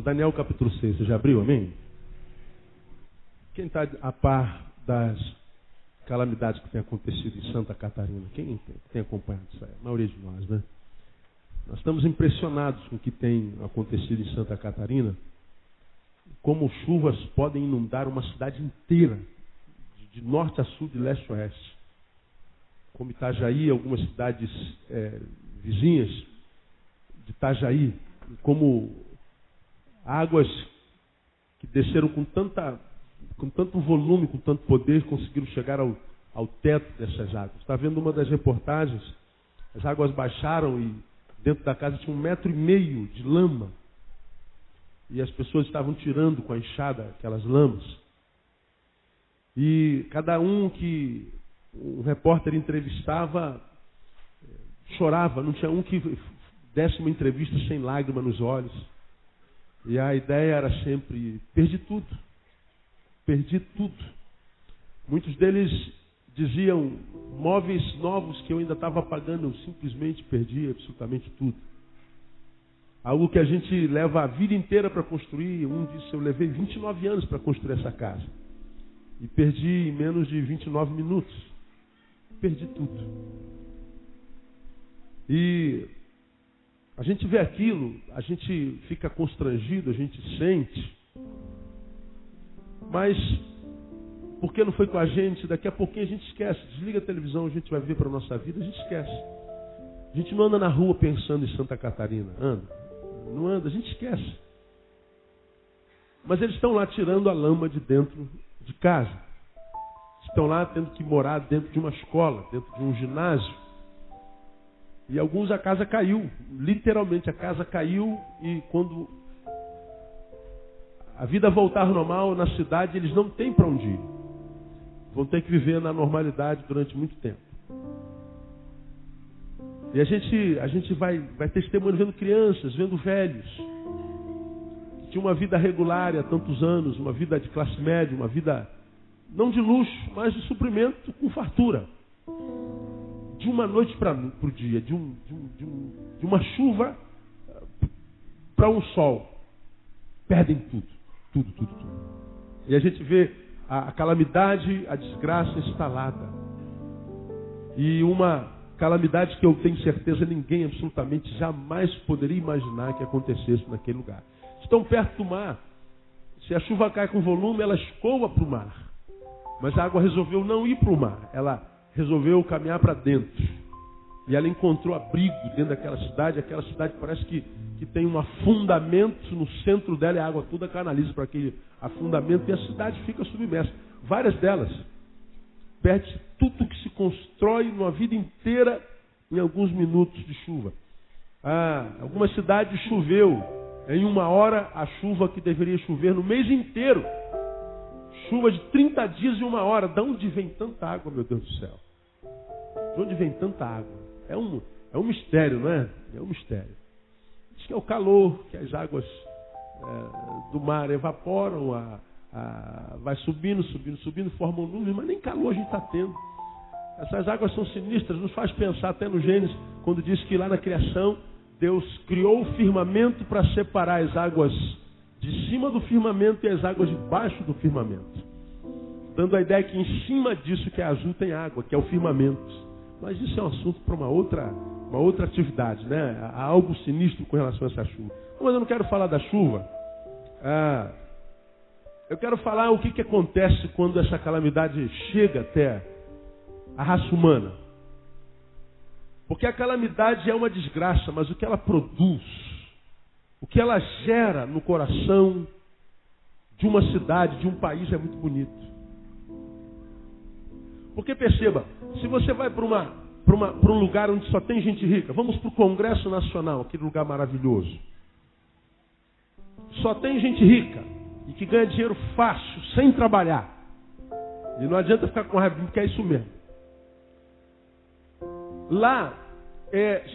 Daniel capítulo 6, você já abriu, amém? Quem está a par das calamidades que têm acontecido em Santa Catarina? Quem tem acompanhado isso aí? A maioria de nós, né? Nós estamos impressionados com o que tem acontecido em Santa Catarina, como chuvas podem inundar uma cidade inteira, de norte a sul, de leste a oeste. Como Itajaí, algumas cidades vizinhas de Itajaí, como águas que desceram com tanto volume, com tanto poder, conseguiram chegar ao teto dessas águas. Está vendo uma das reportagens? As águas baixaram e dentro da casa tinha 1,5 metro de lama. E as pessoas estavam tirando com a enxada aquelas lamas. E cada um que o repórter entrevistava chorava. Não tinha um que desse uma entrevista sem lágrima nos olhos. E a ideia era sempre: perdi tudo. Perdi tudo. Muitos deles diziam: móveis novos que eu ainda estava pagando, eu simplesmente perdi absolutamente tudo. Algo que a gente leva a vida inteira para construir. Um disse: eu levei 29 anos para construir essa casa. E perdi em menos de 29 minutos. Perdi tudo. E a gente vê aquilo, a gente fica constrangido, a gente sente. Mas, porque não foi com a gente, daqui a pouquinho a gente esquece. Desliga a televisão, a gente vai ver para a nossa vida, a gente esquece. A gente não anda na rua pensando em Santa Catarina. Anda. Não anda, a gente esquece. Mas eles estão lá tirando a lama de dentro de casa. Estão lá tendo que morar dentro de uma escola, dentro de um ginásio. E alguns a casa caiu. Literalmente a casa caiu, e quando a vida voltar normal na cidade, eles não têm para onde ir. Vão ter que viver na normalidade durante muito tempo. E a gente vai testemunhando, vendo crianças, vendo velhos, que tinham uma vida regular há tantos anos, uma vida de classe média, uma vida não de luxo, mas de suprimento com fartura. De uma noite para o dia, de uma chuva para um sol. Perdem tudo. Tudo. E a gente vê a calamidade, a desgraça instalada. E uma calamidade que eu tenho certeza ninguém absolutamente jamais poderia imaginar que acontecesse naquele lugar. Estão perto do mar. Se a chuva cai com volume, ela escoa para o mar. Mas a água resolveu não ir para o mar. Ela resolveu caminhar para dentro. E ela encontrou abrigo dentro daquela cidade. Aquela cidade parece que tem um afundamento no centro dela, e a água toda canaliza para aquele afundamento, e a cidade fica submersa. Várias delas. Perde tudo que se constrói numa vida inteira em alguns minutos de chuva. Algumas cidades choveu em 1 hora a chuva que deveria chover no mês inteiro. Chuva de 30 dias em 1 hora. De onde vem tanta água, meu Deus do céu? De onde vem tanta água? É um mistério, não é? É um mistério. Diz que é o calor, que as águas do mar evaporam, vai subindo, formam nuvens, mas nem calor a gente está tendo. Essas águas são sinistras, nos faz pensar até no Gênesis, quando diz que lá na criação, Deus criou o firmamento para separar as águas de cima do firmamento e as águas de baixo do firmamento. Dando a ideia que em cima disso que é azul tem água, que é o firmamento. Mas isso é um assunto para uma outra atividade, né? Há algo sinistro com relação a essa chuva. Mas eu não quero falar da chuva. Eu quero falar o que acontece quando essa calamidade chega até a raça humana. Porque a calamidade é uma desgraça, mas o que ela produz, o que ela gera no coração de uma cidade, de um país, é muito bonito. Porque perceba, se você vai para um lugar onde só tem gente rica, vamos para o Congresso Nacional, aquele lugar maravilhoso. Só tem gente rica e que ganha dinheiro fácil, sem trabalhar. E não adianta ficar com raiva, porque é isso mesmo. Lá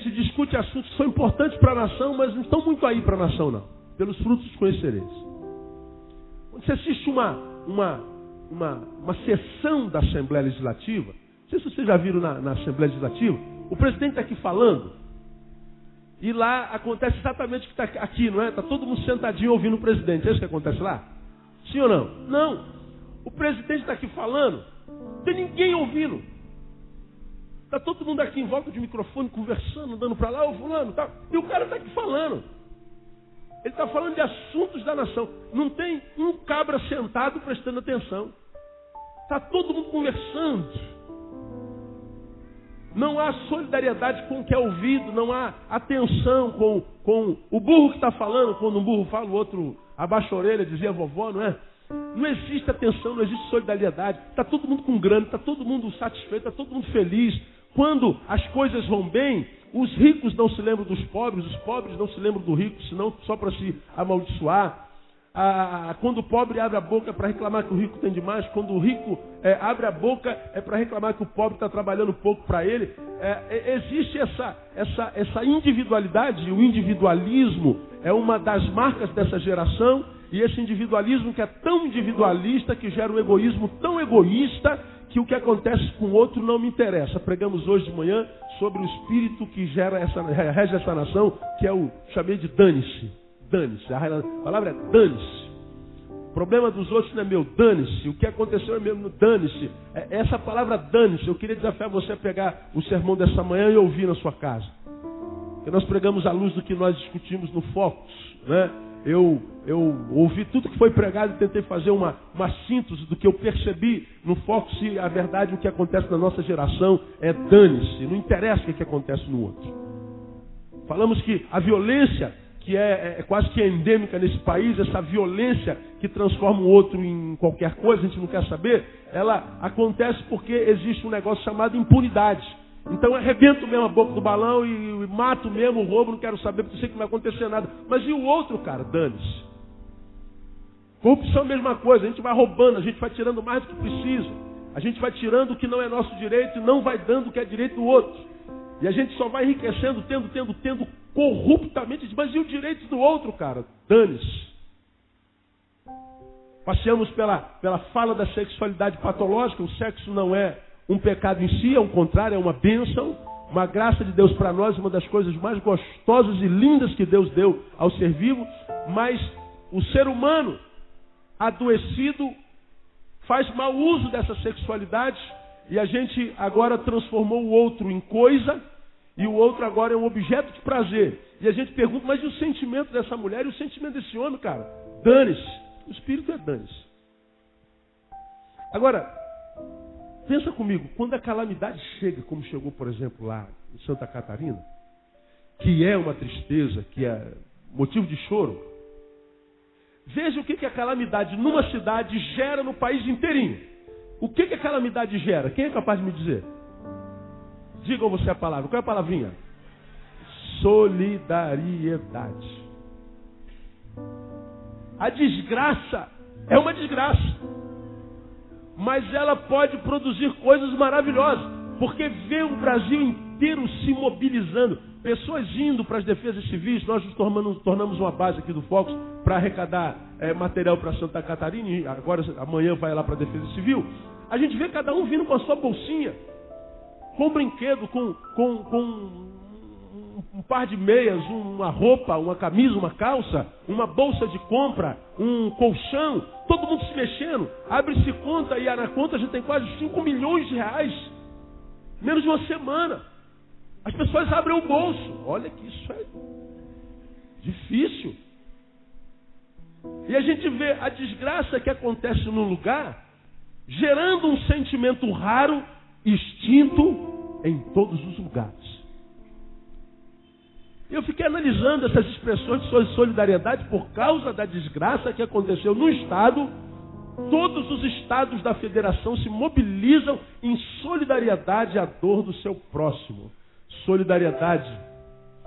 se discute assuntos que são importantes para a nação, mas não estão muito aí para a nação, não. Pelos frutos os conhecereis. Quando você assiste uma sessão da Assembleia Legislativa, não sei se vocês já viram na Assembleia Legislativa, o presidente está aqui falando, E lá acontece exatamente o que está aqui, não é? Está todo mundo sentadinho ouvindo o presidente. É isso que acontece lá? Sim ou não? Não. O presidente está aqui falando, não tem ninguém ouvindo. Está todo mundo aqui em volta de microfone, conversando, andando para lá, ô fulano, tá? E o cara está aqui falando. Ele está falando de assuntos da nação. Não tem um cabra sentado prestando atenção. Está todo mundo conversando. Não há solidariedade com o que é ouvido, não há atenção com o burro que está falando. Quando um burro fala, o outro abaixa a orelha, dizia a vovó, não é? Não existe atenção, não existe solidariedade. Está todo mundo com grana, está todo mundo satisfeito, está todo mundo feliz. Quando as coisas vão bem, os ricos não se lembram dos pobres, os pobres não se lembram do rico, senão só para se amaldiçoar. Quando o pobre abre a boca é para reclamar que o rico tem demais, quando o rico abre a boca é para reclamar que o pobre está trabalhando pouco para ele. Existe essa individualidade, o individualismo é uma das marcas dessa geração, e esse individualismo que é tão individualista que gera um egoísmo tão egoísta que o que acontece com o outro não me interessa. Pregamos hoje de manhã sobre o espírito que rege essa nação, que é o chamei de dane-se. Dane-se. A palavra é dane-se. O problema dos outros não é meu, dane-se. O que aconteceu é meu, dane-se. Essa palavra dane-se, eu queria desafiar você a pegar o sermão dessa manhã e ouvir na sua casa. Porque nós pregamos à luz do que nós discutimos no Focus, né? Eu ouvi tudo que foi pregado e tentei fazer uma síntese do que eu percebi no Focus, e a verdade, o que acontece na nossa geração é dane-se. Não interessa o que acontece no outro. Falamos que a violência que é quase que endêmica nesse país, essa violência que transforma o outro em qualquer coisa, a gente não quer saber, ela acontece porque existe um negócio chamado impunidade. Então eu arrebento mesmo a boca do balão e mato mesmo o roubo, não quero saber porque sei que não vai acontecer nada. Mas e o outro, cara? Dane-se. Corrupção é a mesma coisa, a gente vai roubando, a gente vai tirando mais do que precisa. A gente vai tirando o que não é nosso direito e não vai dando o que é direito do outro. E a gente só vai enriquecendo, tendo corruptamente. Mas e o direito do outro, cara? Dane-se. Passeamos pela fala da sexualidade patológica. O sexo não é um pecado em si, ao contrário, é uma bênção, uma graça de Deus para nós, uma das coisas mais gostosas e lindas que Deus deu ao ser vivo. Mas o ser humano adoecido faz mau uso dessa sexualidade, e a gente agora transformou o outro em coisa, e o outro agora é um objeto de prazer. E a gente pergunta, mas e o sentimento dessa mulher e o sentimento desse homem, cara? Dane-se. O espírito é dane-se. Agora, pensa comigo, quando a calamidade chega, como chegou, por exemplo, lá em Santa Catarina, que é uma tristeza, que é motivo de choro, veja o que a calamidade numa cidade gera no país inteirinho. O que a calamidade gera? Quem é capaz de me dizer? Digam você a palavra. Qual é a palavrinha? Solidariedade. A desgraça é uma desgraça. Mas ela pode produzir coisas maravilhosas. Porque vê o Brasil inteiro se mobilizando. Pessoas indo para as defesas civis. Nós nos tornamos uma base aqui do Focus para arrecadar material para Santa Catarina. E agora, amanhã vai lá para a defesa civil. A gente vê cada um vindo com a sua bolsinha. Com um brinquedo, com um par de meias, uma roupa, uma camisa, uma calça, uma bolsa de compra, um colchão. Todo mundo se mexendo. Abre-se conta e na conta a gente tem quase 5 milhões de reais. Menos de uma semana. As pessoas abrem o bolso. Olha que isso é difícil. E a gente vê a desgraça que acontece no lugar, gerando um sentimento raro, extinto em todos os lugares. Eu fiquei analisando essas expressões de solidariedade por causa da desgraça que aconteceu no Estado. Todos os estados da federação se mobilizam em solidariedade à dor do seu próximo. Solidariedade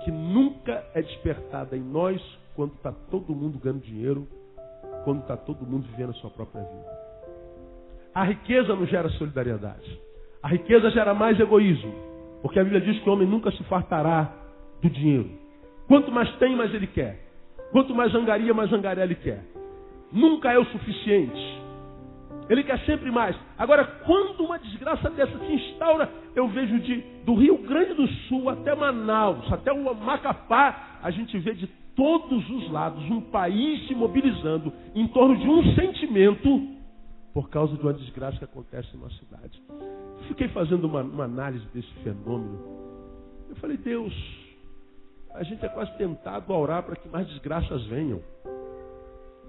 que nunca é despertada em nós quando está todo mundo ganhando dinheiro, quando está todo mundo vivendo a sua própria vida. A riqueza não gera solidariedade. A riqueza gera mais egoísmo. Porque a Bíblia diz que o homem nunca se fartará do dinheiro. Quanto mais tem, mais ele quer. Quanto mais angaria ele quer. Nunca é o suficiente. Ele quer sempre mais. Agora, quando uma desgraça dessa se instaura, eu vejo do Rio Grande do Sul até Manaus, até o Macapá, a gente vê de todos os lados um país se mobilizando em torno de um sentimento por causa de uma desgraça que acontece em uma cidade. Eu fiquei fazendo uma análise desse fenômeno. Eu falei, Deus, a gente é quase tentado a orar para que mais desgraças venham.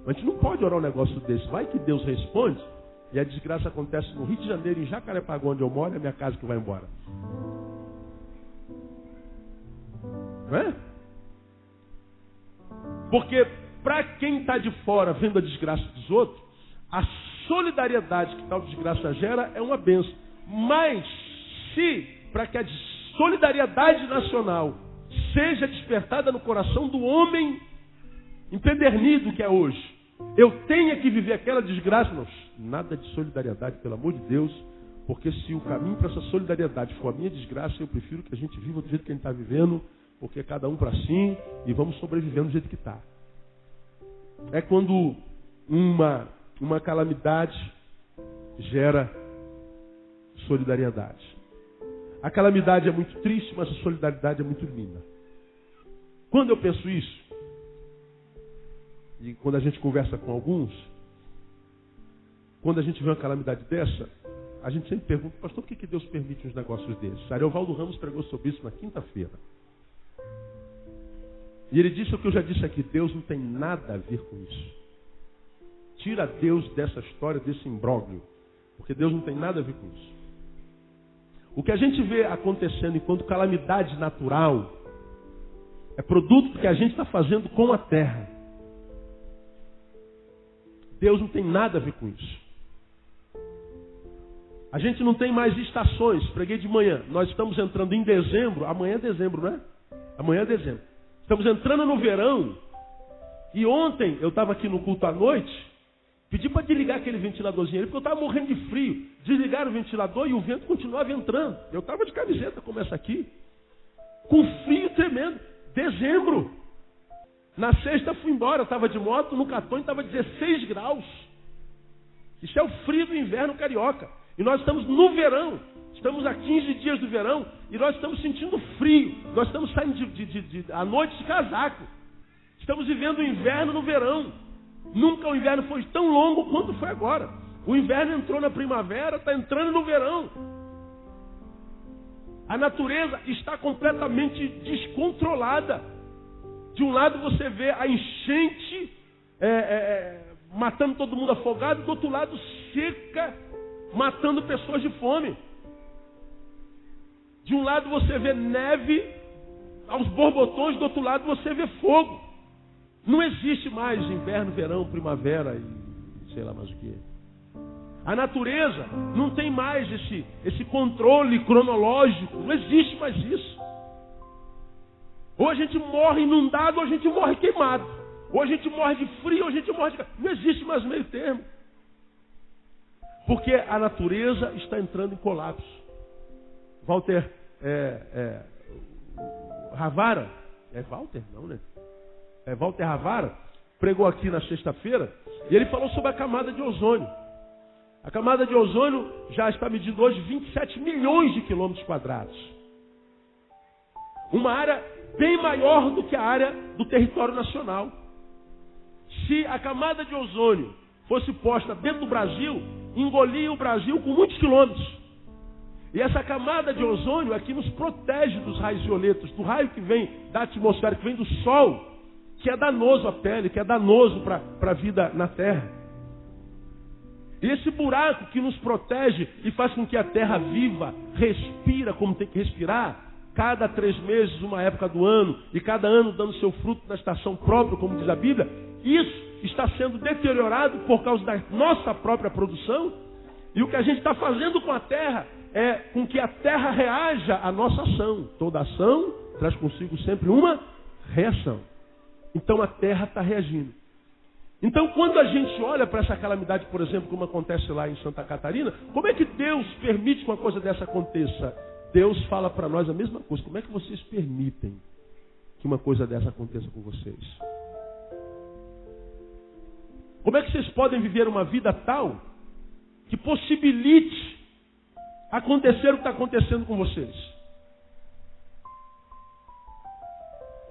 A gente não pode orar um negócio desse. Vai que Deus responde e a desgraça acontece no Rio de Janeiro, em Jacarepaguá, onde eu moro, é a minha casa que vai embora. Não é? Porque para quem está de fora vendo a desgraça dos outros, a solidariedade que tal desgraça gera é uma bênção. Mas se para que a solidariedade nacional seja despertada no coração do homem empedernido que é hoje, eu tenha que viver aquela desgraça, não, nada de solidariedade, pelo amor de Deus, porque se o caminho para essa solidariedade for a minha desgraça, eu prefiro que a gente viva do jeito que a gente está vivendo, porque é cada um para si e vamos sobrevivendo do jeito que está. É quando uma calamidade gera solidariedade. A calamidade é muito triste, mas a solidariedade é muito linda. Quando eu penso isso, e quando a gente conversa com alguns, quando a gente vê uma calamidade dessa, a gente sempre pergunta, pastor, por que Deus permite uns negócios desses? Ariovaldo Ramos pregou sobre isso na quinta-feira. E ele disse o que eu já disse aqui, Deus não tem nada a ver com isso. Tira Deus dessa história, desse imbróglio, porque Deus não tem nada a ver com isso. O que a gente vê acontecendo enquanto calamidade natural é produto que a gente está fazendo com a terra. Deus não tem nada a ver com isso. A gente não tem mais estações. Preguei de manhã. Nós estamos entrando em dezembro. Amanhã é dezembro, não é? Amanhã é dezembro. Estamos entrando no verão. E ontem eu estava aqui no culto à noite. Pedi para desligar aquele ventiladorzinho ali, porque eu estava morrendo de frio. Desligaram o ventilador e o vento continuava entrando. Eu estava de camiseta como essa aqui. Com frio tremendo. Dezembro. Na sexta fui embora, estava de moto, no Catone estava 16 graus. Isso é o frio do inverno carioca. E nós estamos no verão. Estamos a 15 dias do verão e nós estamos sentindo frio. Nós estamos saindo à noite de casaco. Estamos vivendo o inverno no verão. Nunca o inverno foi tão longo quanto foi agora. O inverno entrou na primavera, está entrando no verão. A natureza está completamente descontrolada. De um lado você vê a enchente matando todo mundo afogado, do outro lado seca, matando pessoas de fome. De um lado você vê neve aos borbotões, do outro lado você vê fogo. Não existe mais inverno, verão, primavera e sei lá mais o que. A natureza não tem mais esse controle cronológico, não existe mais isso. Ou a gente morre inundado, ou a gente morre queimado. Ou a gente morre de frio, ou a gente morre de... Não existe mais meio termo. Porque a natureza está entrando em colapso. Walter Ravara, Walter não, né? Walter Ravara pregou aqui na sexta-feira e ele falou sobre a camada de ozônio. A camada de ozônio já está medindo hoje 27 milhões de quilômetros quadrados. Uma área bem maior do que a área do território nacional. Se a camada de ozônio fosse posta dentro do Brasil, engolia o Brasil com muitos quilômetros. E essa camada de ozônio aqui nos protege dos raios violetas, do raio que vem da atmosfera, que vem do Sol, que é danoso à pele, que é danoso para a vida na Terra. E esse buraco que nos protege e faz com que a Terra viva, respira como tem que respirar, cada 3 meses, uma época do ano, e cada ano dando seu fruto na estação própria, como diz a Bíblia, isso está sendo deteriorado por causa da nossa própria produção. E o que a gente está fazendo com a terra é com que a terra reaja à nossa ação. Toda ação traz consigo sempre uma reação. Então a terra está reagindo. Então quando a gente olha para essa calamidade, por exemplo, como acontece lá em Santa Catarina, como é que Deus permite que uma coisa dessa aconteça? Deus fala para nós a mesma coisa. Como é que vocês permitem que uma coisa dessa aconteça com vocês? Como é que vocês podem viver uma vida tal que possibilite acontecer o que está acontecendo com vocês.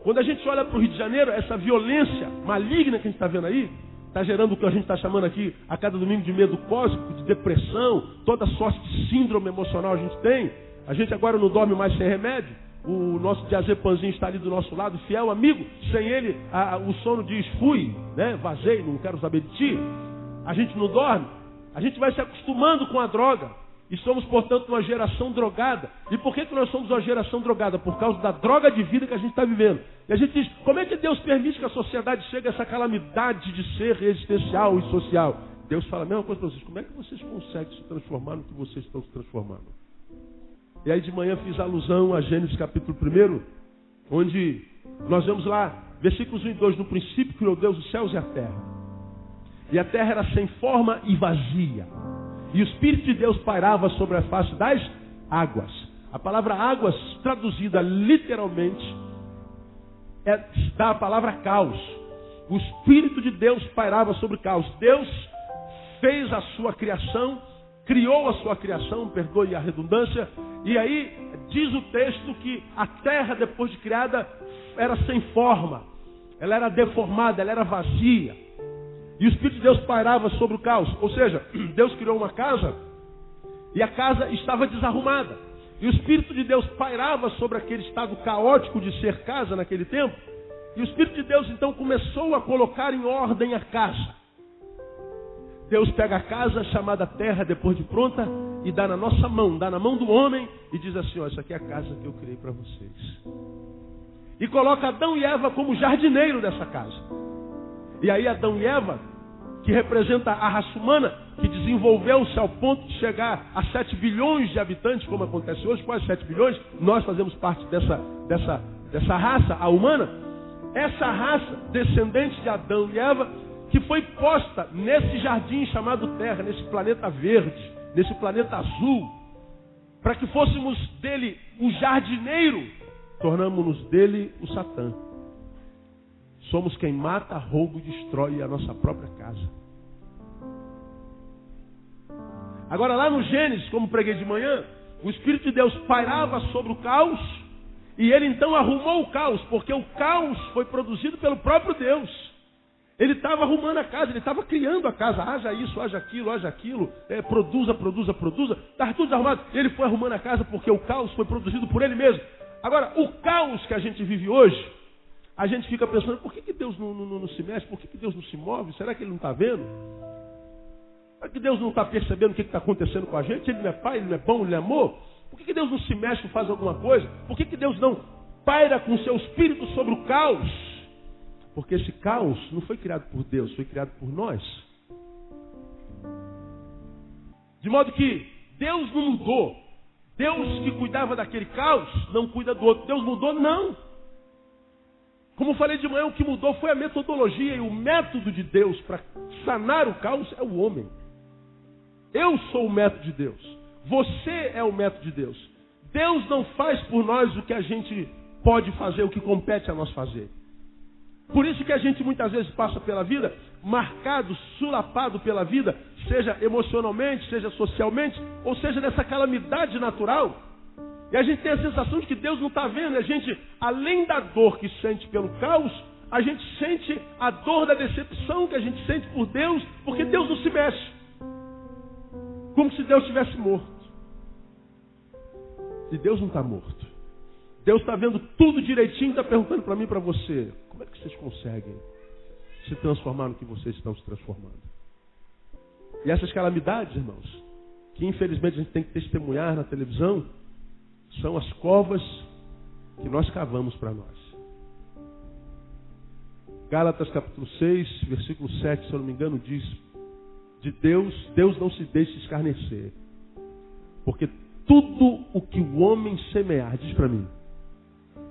Quando a gente olha para o Rio de Janeiro, essa violência maligna que a gente está vendo aí, está gerando o que a gente está chamando aqui a cada domingo de medo cósmico, de depressão, toda sorte de síndrome emocional a gente tem. A gente agora não dorme mais sem remédio. O nosso diazepamzinho está ali do nosso lado, fiel amigo. Sem ele, o sono diz, fui, né? Vazei, não quero saber de ti. A gente não dorme. A gente vai se acostumando com a droga. E somos, portanto, uma geração drogada. E por que nós somos uma geração drogada? Por causa da droga de vida que a gente está vivendo. E a gente diz, como é que Deus permite que a sociedade chegue a essa calamidade de ser existencial e social? Deus fala a mesma coisa para vocês. Como é que vocês conseguem se transformar no que vocês estão se transformando? E aí de manhã fiz alusão a Gênesis capítulo 1, onde nós vemos lá, versículos 1 e 2, no princípio criou Deus os céus e a terra. E a terra era sem forma e vazia. E o Espírito de Deus pairava sobre a face das águas. A palavra águas, traduzida literalmente, dá a palavra caos. O Espírito de Deus pairava sobre o caos. Deus fez a sua criação, criou a sua criação, perdoe a redundância, e aí diz o texto que a terra, depois de criada, era sem forma. Ela era deformada, ela era vazia. E o Espírito de Deus pairava sobre o caos. Ou seja, Deus criou uma casa e a casa estava desarrumada. E o Espírito de Deus pairava sobre aquele estado caótico de ser casa naquele tempo. E o Espírito de Deus então começou a colocar em ordem a casa. Deus pega a casa chamada terra depois de pronta e dá na nossa mão, dá na mão do homem e diz assim, ó, essa aqui é a casa que eu criei para vocês. E coloca Adão e Eva como jardineiro dessa casa. E aí Adão e Eva, que representa a raça humana, que desenvolveu-se ao ponto de chegar a 7 bilhões de habitantes, como acontece hoje, quase 7 bilhões, nós fazemos parte dessa raça, a humana. Essa raça, descendente de Adão e Eva, que foi posta nesse jardim chamado Terra, nesse planeta verde, nesse planeta azul, para que fôssemos dele o jardineiro, tornamos-nos dele o Satã. Somos quem mata, rouba e destrói a nossa própria casa. Agora lá no Gênesis, como preguei de manhã, o Espírito de Deus pairava sobre o caos e ele então arrumou o caos, porque o caos foi produzido pelo próprio Deus. Ele estava arrumando a casa, ele estava criando a casa, haja isso, haja aquilo, produza, estava tudo desarrumado. Ele foi arrumando a casa porque o caos foi produzido por ele mesmo. Agora, o caos que a gente vive hoje, a gente fica pensando, por que Deus não se mexe? Por que Deus não se move? Será que Ele não está vendo? Será que Deus não está percebendo o que está acontecendo com a gente? Ele não é pai, Ele não é bom, Ele não é amor? Por que Deus não se mexe e faz alguma coisa? Por que Deus não paira com seu espírito sobre o caos? Porque esse caos não foi criado por Deus, foi criado por nós. De modo que Deus não mudou. Deus que cuidava daquele caos não cuida do outro. Deus mudou? Não. Como falei de manhã, o que mudou foi a metodologia e o método de Deus para sanar o caos é o homem. Eu sou o método de Deus. Você é o método de Deus. Deus não faz por nós o que a gente pode fazer, o que compete a nós fazer. Por isso que a gente muitas vezes passa pela vida marcado, sulapado pela vida, seja emocionalmente, seja socialmente, ou seja nessa calamidade natural. E a gente tem a sensação de que Deus não está vendo. A gente, além da dor que sente pelo caos, a gente sente a dor da decepção que a gente sente por Deus, porque Deus não se mexe. Como se Deus estivesse morto. E Deus não está morto. Deus está vendo tudo direitinho e está perguntando para mim e para você, como é que vocês conseguem se transformar no que vocês estão se transformando? E essas calamidades, irmãos, que infelizmente a gente tem que testemunhar na televisão, são as covas que nós cavamos para nós. Gálatas capítulo 6, versículo 7, se eu não me engano, diz: de Deus não se deixa escarnecer, porque tudo o que o homem semear, diz para mim,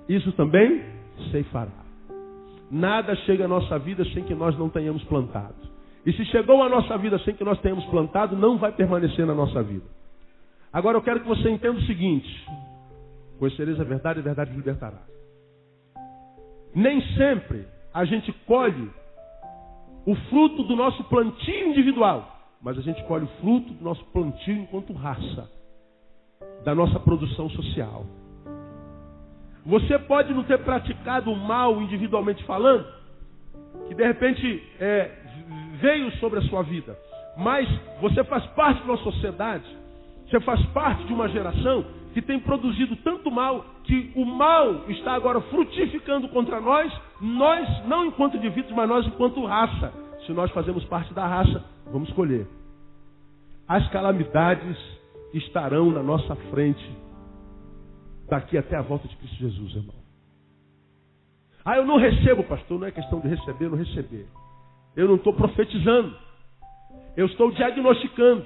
isso também ceifará. Nada chega à nossa vida sem que nós não tenhamos plantado. E se chegou à nossa vida sem que nós tenhamos plantado, não vai permanecer na nossa vida. Agora eu quero que você entenda o seguinte: conhecereis a verdade e a verdade vos libertará. Nem sempre a gente colhe o fruto do nosso plantio individual. mas a gente colhe o fruto do nosso plantio enquanto raça, da nossa produção social. Você pode não ter praticado o mal individualmente falando, que de repente veio sobre a sua vida, mas você faz parte de uma sociedade, você faz parte de uma geração que tem produzido tanto mal, que o mal está agora frutificando contra nós não enquanto indivíduos, mas nós enquanto raça. Se nós fazemos parte da raça, vamos colher. As calamidades estarão na nossa frente daqui até a volta de Cristo Jesus, irmão. Eu não recebo, pastor. Não é questão de receber ou não receber. Eu não estou profetizando. Eu estou diagnosticando.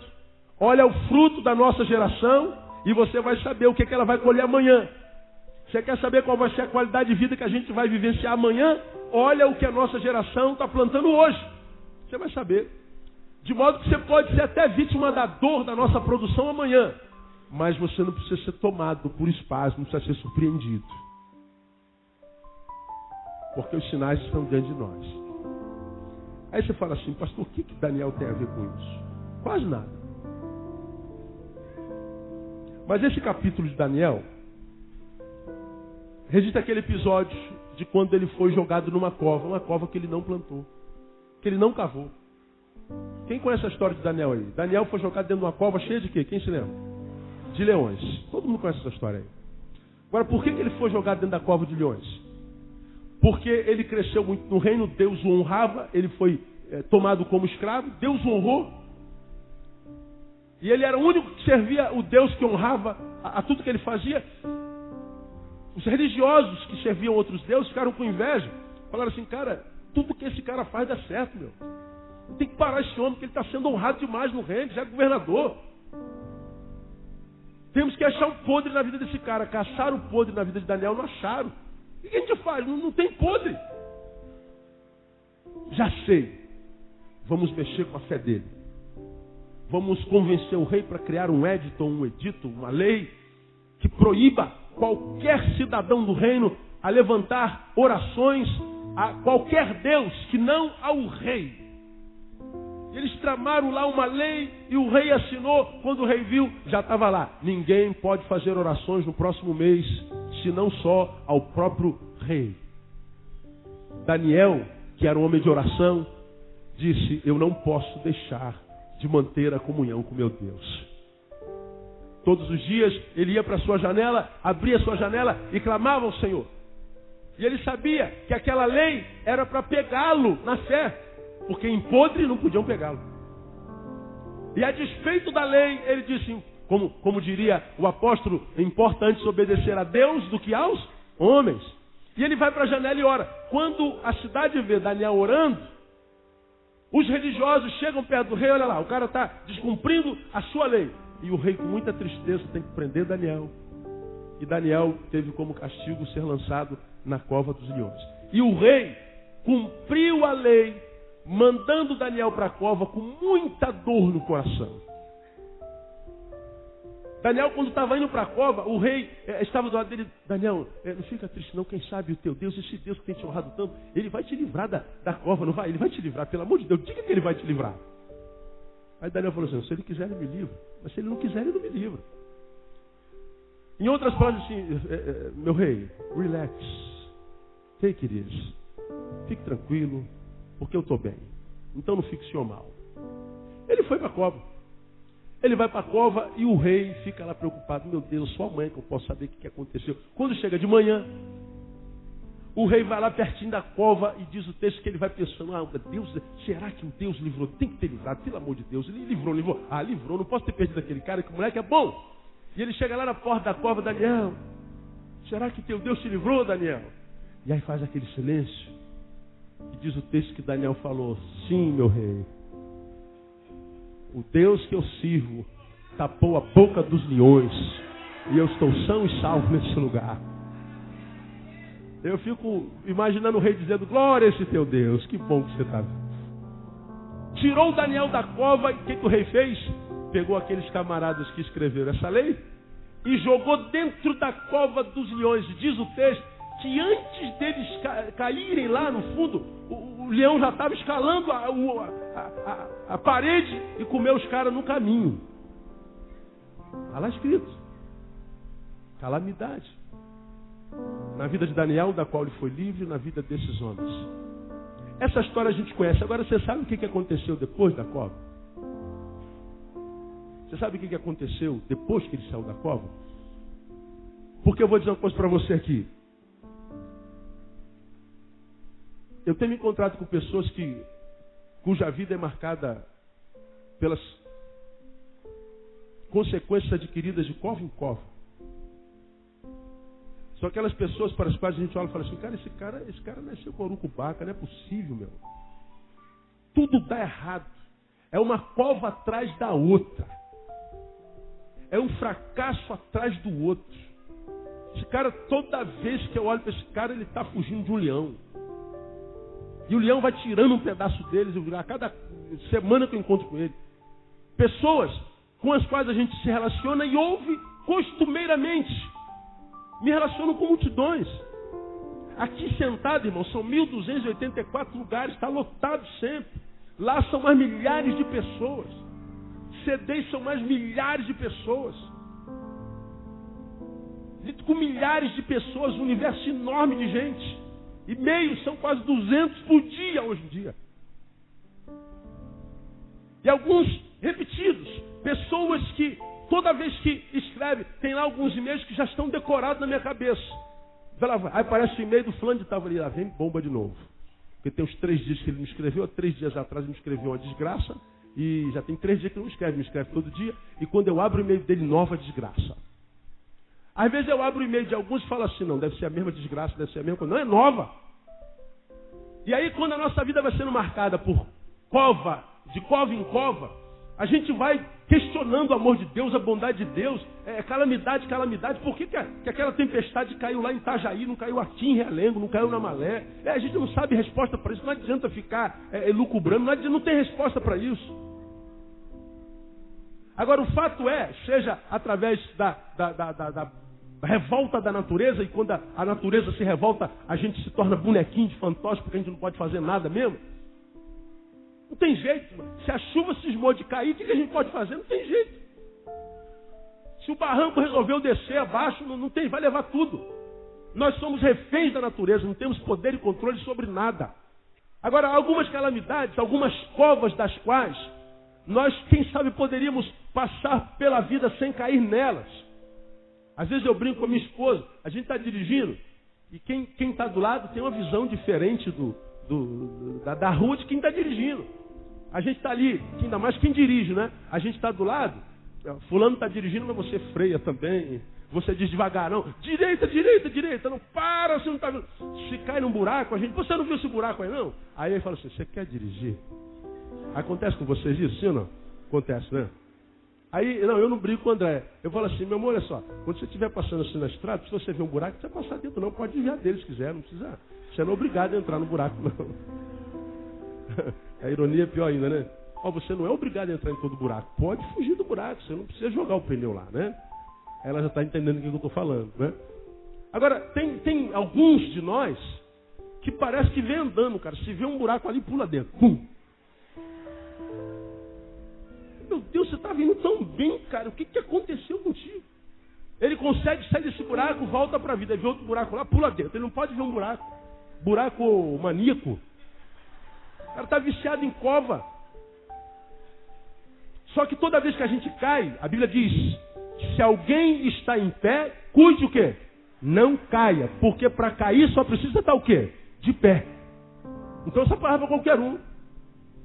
Olha o fruto da nossa geração e você vai saber o que ela vai colher amanhã. Você quer saber qual vai ser a qualidade de vida que a gente vai vivenciar amanhã? Olha o que a nossa geração está plantando hoje. Você vai saber. De modo que você pode ser até vítima da dor da nossa produção amanhã. Mas você não precisa ser tomado por espasmo, não precisa ser surpreendido. Porque os sinais estão diante de nós. Aí você fala assim, pastor, o que Daniel tem a ver com isso? Quase nada. Mas esse capítulo de Daniel registra aquele episódio de quando ele foi jogado numa cova, uma cova que ele não plantou, que ele não cavou. Quem conhece a história de Daniel aí? Daniel foi jogado dentro de uma cova cheia de quê? Quem se lembra? De leões. Todo mundo conhece essa história aí. Agora, por que ele foi jogado dentro da cova de leões? Porque ele cresceu muito no reino, Deus o honrava, ele foi tomado como escravo, Deus o honrou. E ele era o único que servia o Deus que honrava a tudo que ele fazia. Os religiosos que serviam outros deuses ficaram com inveja. Falaram assim, cara, tudo que esse cara faz dá certo, meu. Tem que parar esse homem, porque ele está sendo honrado demais no reino, já é governador. Temos que achar um podre na vida desse cara. Caçaram o podre na vida de Daniel, não acharam. O que a gente faz? Não tem podre. Já sei. Vamos mexer com a fé dele. Vamos convencer o rei para criar um edito, uma lei que proíba qualquer cidadão do reino a levantar orações a qualquer Deus que não ao rei. Eles tramaram lá uma lei e o rei assinou. Quando o rei viu, já estava lá. Ninguém pode fazer orações no próximo mês, senão só ao próprio rei. Daniel, que era um homem de oração, disse, eu não posso deixar de manter a comunhão com meu Deus. Todos os dias ele ia para a sua janela, abria a sua janela e clamava ao Senhor. E ele sabia que aquela lei era para pegá-lo na fé, porque em podre não podiam pegá-lo. E a despeito da lei, ele disse, como diria o apóstolo, importa antes obedecer a Deus do que aos homens. E ele vai para a janela e ora. Quando a cidade vê Daniel orando, os religiosos chegam perto do rei, olha lá, o cara está descumprindo a sua lei. E o rei, com muita tristeza, tem que prender Daniel. E Daniel teve como castigo ser lançado na cova dos leões. E o rei cumpriu a lei, mandando Daniel para a cova com muita dor no coração. Daniel, quando estava indo para a cova, o rei estava do lado dele. Daniel, não fica triste não, quem sabe o teu Deus, esse Deus que tem te honrado tanto, ele vai te livrar da cova, não vai? Ele vai te livrar, pelo amor de Deus, diga que ele vai te livrar. Aí Daniel falou assim, se ele quiser ele me livra, mas se ele não quiser ele não me livra. Em outras palavras assim, meu rei, relax, take it easy, fique tranquilo, porque eu estou bem, então não fique senhor mal. Ele foi para a cova. Ele vai para a cova e o rei fica lá preocupado. Meu Deus, só amanhã que eu posso saber o que aconteceu. Quando chega de manhã, o rei vai lá pertinho da cova e diz o texto que ele vai pensando, Deus, será que um Deus livrou? Tem que ter livrado, pelo amor de Deus. Ele livrou. Livrou, não posso ter perdido aquele cara, que o moleque é bom. E ele chega lá na porta da cova, Daniel, será que teu Deus te livrou, Daniel? E aí faz aquele silêncio. E diz o texto que Daniel falou, sim, meu rei. O Deus que eu sirvo tapou a boca dos leões e eu estou são e salvo nesse lugar. Eu fico imaginando o rei dizendo, glória a esse teu Deus, que bom que você está. Tirou Daniel da cova e o que o rei fez? Pegou aqueles camaradas que escreveram essa lei e jogou dentro da cova dos leões. Diz o texto que antes deles caírem lá no fundo, o leão já estava escalando a parede e comeu os caras no caminho. Está lá escrito. Calamidade. Na vida de Daniel, da qual ele foi livre, na vida desses homens. Essa história a gente conhece. Agora você sabe o que aconteceu depois da cova? Você sabe o que aconteceu depois que ele saiu da cova? Porque eu vou dizer uma coisa para você aqui. Eu tenho me encontrado com pessoas cuja vida é marcada pelas consequências adquiridas de cova em cova. São aquelas pessoas para as quais a gente olha e fala assim, cara, esse cara nasceu com urucubaca, não é possível, meu. Tudo dá errado. É uma cova atrás da outra. É um fracasso atrás do outro. Esse cara, toda vez que eu olho para esse cara, ele está fugindo de um leão. E o leão vai tirando um pedaço deles, a cada semana que eu encontro com ele. Pessoas com as quais a gente se relaciona e ouve costumeiramente. Me relaciono com multidões. Aqui sentado, irmão, são 1.284 lugares, está lotado sempre. Lá são mais milhares de pessoas. CDs são mais milhares de pessoas. Com milhares de pessoas, um universo enorme de gente. E-mails são quase 200 por dia hoje em dia. E alguns repetidos. Pessoas que, toda vez que escreve, tem lá alguns e-mails que já estão decorados na minha cabeça. Aí aparece o e-mail do fulano de tal ali, lá vem bomba de novo. Porque tem uns 3 dias que ele me escreveu, há 3 dias atrás ele me escreveu uma desgraça, e já tem 3 dias que ele me escreve todo dia, e quando eu abro o e-mail dele, nova desgraça. Às vezes eu abro o e-mail de alguns e falo assim, não, deve ser a mesma desgraça, deve ser a mesma coisa. Não, é nova. E aí quando a nossa vida vai sendo marcada por cova, de cova em cova, a gente vai questionando o amor de Deus, a bondade de Deus, calamidade, calamidade. Por que aquela tempestade caiu lá em Itajaí, não caiu aqui em Realengo, não caiu na Malé? A gente não sabe resposta para isso, não adianta ficar lucubrando, não tem resposta para isso. Agora o fato seja através da revolta da natureza, e quando a natureza se revolta, a gente se torna bonequinho de fantoche, porque a gente não pode fazer nada mesmo. Não tem jeito, mano. Se a chuva cismou de cair, o que a gente pode fazer? Não tem jeito. Se o barranco resolveu descer abaixo, não tem, vai levar tudo. Nós somos reféns da natureza, não temos poder e controle sobre nada. Agora, algumas calamidades, algumas covas das quais nós, quem sabe, poderíamos passar pela vida sem cair nelas. Às vezes eu brinco com a minha esposa, a gente está dirigindo, e quem está do lado tem uma visão diferente da rua de quem está dirigindo. A gente está ali, ainda mais quem dirige, né? A gente está do lado, fulano está dirigindo, mas você freia também. Você diz devagar, não, direita, não para, você não está vendo. Se cai num buraco, você não viu esse buraco aí não? Aí ele fala assim, você quer dirigir? Acontece com vocês isso, sim ou não? Acontece, né? Aí, não, eu não brinco com o André. Eu falo assim, meu amor, olha só, quando você estiver passando assim na estrada, se você ver um buraco, você vai passar dentro, não, pode desviar dele se quiser, não precisa. Você não é obrigado a entrar no buraco, não. A ironia é pior ainda, né? Você não é obrigado a entrar em todo buraco. Pode fugir do buraco, você não precisa jogar o pneu lá, né? Ela já está entendendo o que eu estou falando, né? Agora, tem alguns de nós que parece que vem andando, cara. Se vê um buraco ali, pula dentro. Pum! Meu Deus, você está vindo tão bem, cara. O que aconteceu contigo? Ele consegue sair desse buraco, volta para a vida. Ele vê outro buraco lá, pula dentro. Ele não pode ver um buraco. Buraco maníaco. O cara está viciado em cova. Só que toda vez que a gente cai, a Bíblia diz, se alguém está em pé, cuide o quê? Não caia. Porque para cair só precisa estar o quê? De pé. Então essa palavra para qualquer um.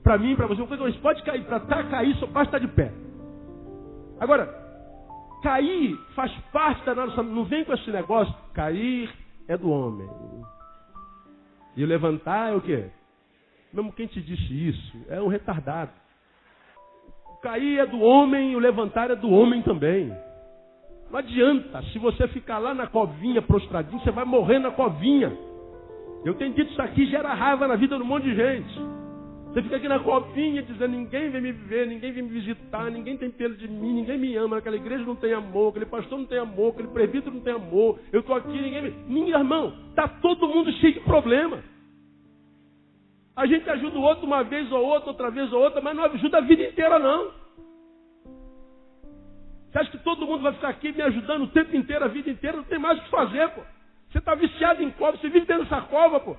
Para mim, para você, você pode cair. Para cair só basta estar de pé. Agora, cair faz parte da nossa... Não vem com esse negócio. Cair é do homem. E levantar é o quê? Mesmo quem te disse isso é um retardado. Cair é do homem e o levantar é do homem também. Não adianta. Se você ficar lá na covinha prostradinho, você vai morrer na covinha. Eu tenho dito isso aqui, gera raiva na vida de um monte de gente. Você fica aqui na covinha dizendo, ninguém vem me ver, ninguém vem me visitar, ninguém tem pena de mim, ninguém me ama, aquela igreja não tem amor, aquele pastor não tem amor, aquele presbítero não tem amor, eu estou aqui, ninguém, irmão, está todo mundo cheio de problema. A gente ajuda o outro uma vez ou outra, outra vez ou outra, mas não ajuda a vida inteira não. Você acha que todo mundo vai ficar aqui me ajudando o tempo inteiro, a vida inteira? Não tem mais o que fazer, pô. Você está viciado em cova, você vive dentro dessa cova, pô.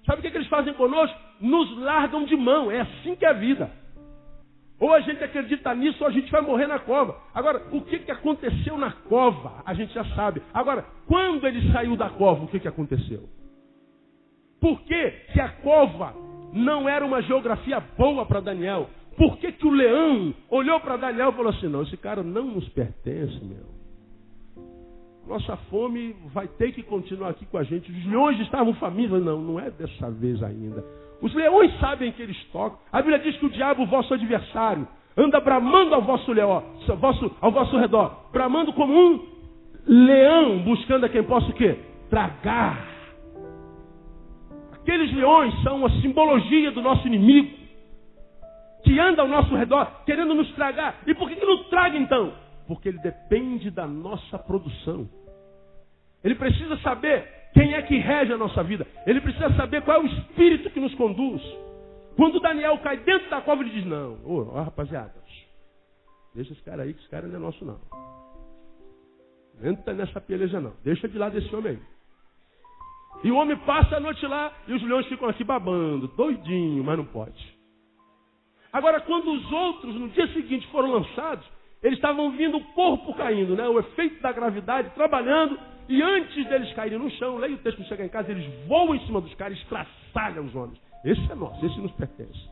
Sabe o que eles fazem conosco? Nos largam de mão. É assim que é a vida. Ou a gente acredita nisso, ou a gente vai morrer na cova. Agora, o que aconteceu na cova? A gente já sabe. Agora, quando ele saiu da cova, o que aconteceu? Por que que a cova não era uma geografia boa para Daniel? Por que que o leão olhou para Daniel e falou assim, não, esse cara não nos pertence, meu. Nossa fome vai ter que continuar aqui com a gente. Os leões estavam famintos. Não é dessa vez ainda. Os leões sabem que eles tocam. A Bíblia diz que o diabo, vosso adversário, anda bramando ao vosso redor. Bramando como um leão, buscando a quem possa o quê? Tragar. Aqueles leões são a simbologia do nosso inimigo, que anda ao nosso redor, querendo nos tragar. E por que não traga então? Porque ele depende da nossa produção. Ele precisa saber quem é que rege a nossa vida. Ele precisa saber qual é o espírito que nos conduz. Quando Daniel cai dentro da cova, ele diz, não, rapaziada, deixa esse cara aí, que esse cara não é nosso não. Não entra nessa peleja não. Deixa de lado esse homem aí. E o homem passa a noite lá e os leões ficam aqui babando, doidinho, mas não pode. Agora, quando os outros, no dia seguinte, foram lançados, eles estavam vindo o corpo caindo, né? O efeito da gravidade trabalhando. E antes deles caírem no chão, leia o texto quando chegar em casa, eles voam em cima dos caras e estraçalham os homens. Esse é nosso, esse nos pertence.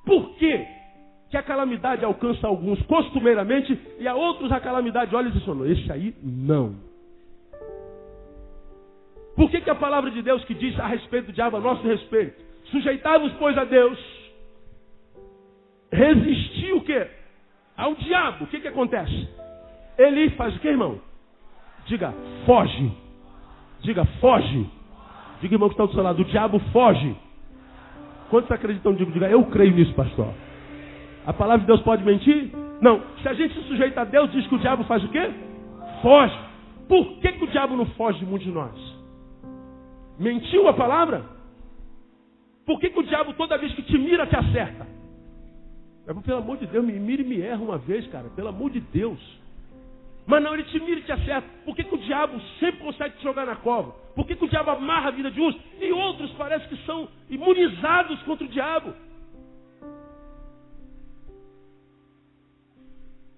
Por quê que a calamidade alcança alguns costumeiramente e a outros a calamidade olha e diz, não, esse aí não. Por que a palavra de Deus que diz a respeito do diabo, a nosso respeito? Sujeitai-vos, pois, a Deus. Resistir o quê? Ao diabo. O que acontece? Ele faz o quê, irmão? Diga, foge. Diga, foge. Diga, irmão que está do seu lado, o diabo foge. Quantos acreditam? Diga, eu creio nisso, pastor. A palavra de Deus pode mentir? Não. Se a gente se sujeita a Deus, diz que o diabo faz o quê? Foge. Por que o diabo não foge de muitos de nós? Mentiu a palavra? Por que o diabo toda vez que te mira, te acerta? Pelo amor de Deus, me mira e me erra uma vez, cara. Pelo amor de Deus. Mas não, ele te mira e te acerta. Por que o diabo sempre consegue te jogar na cova? Por que o diabo amarra a vida de uns e outros parece que são imunizados contra o diabo?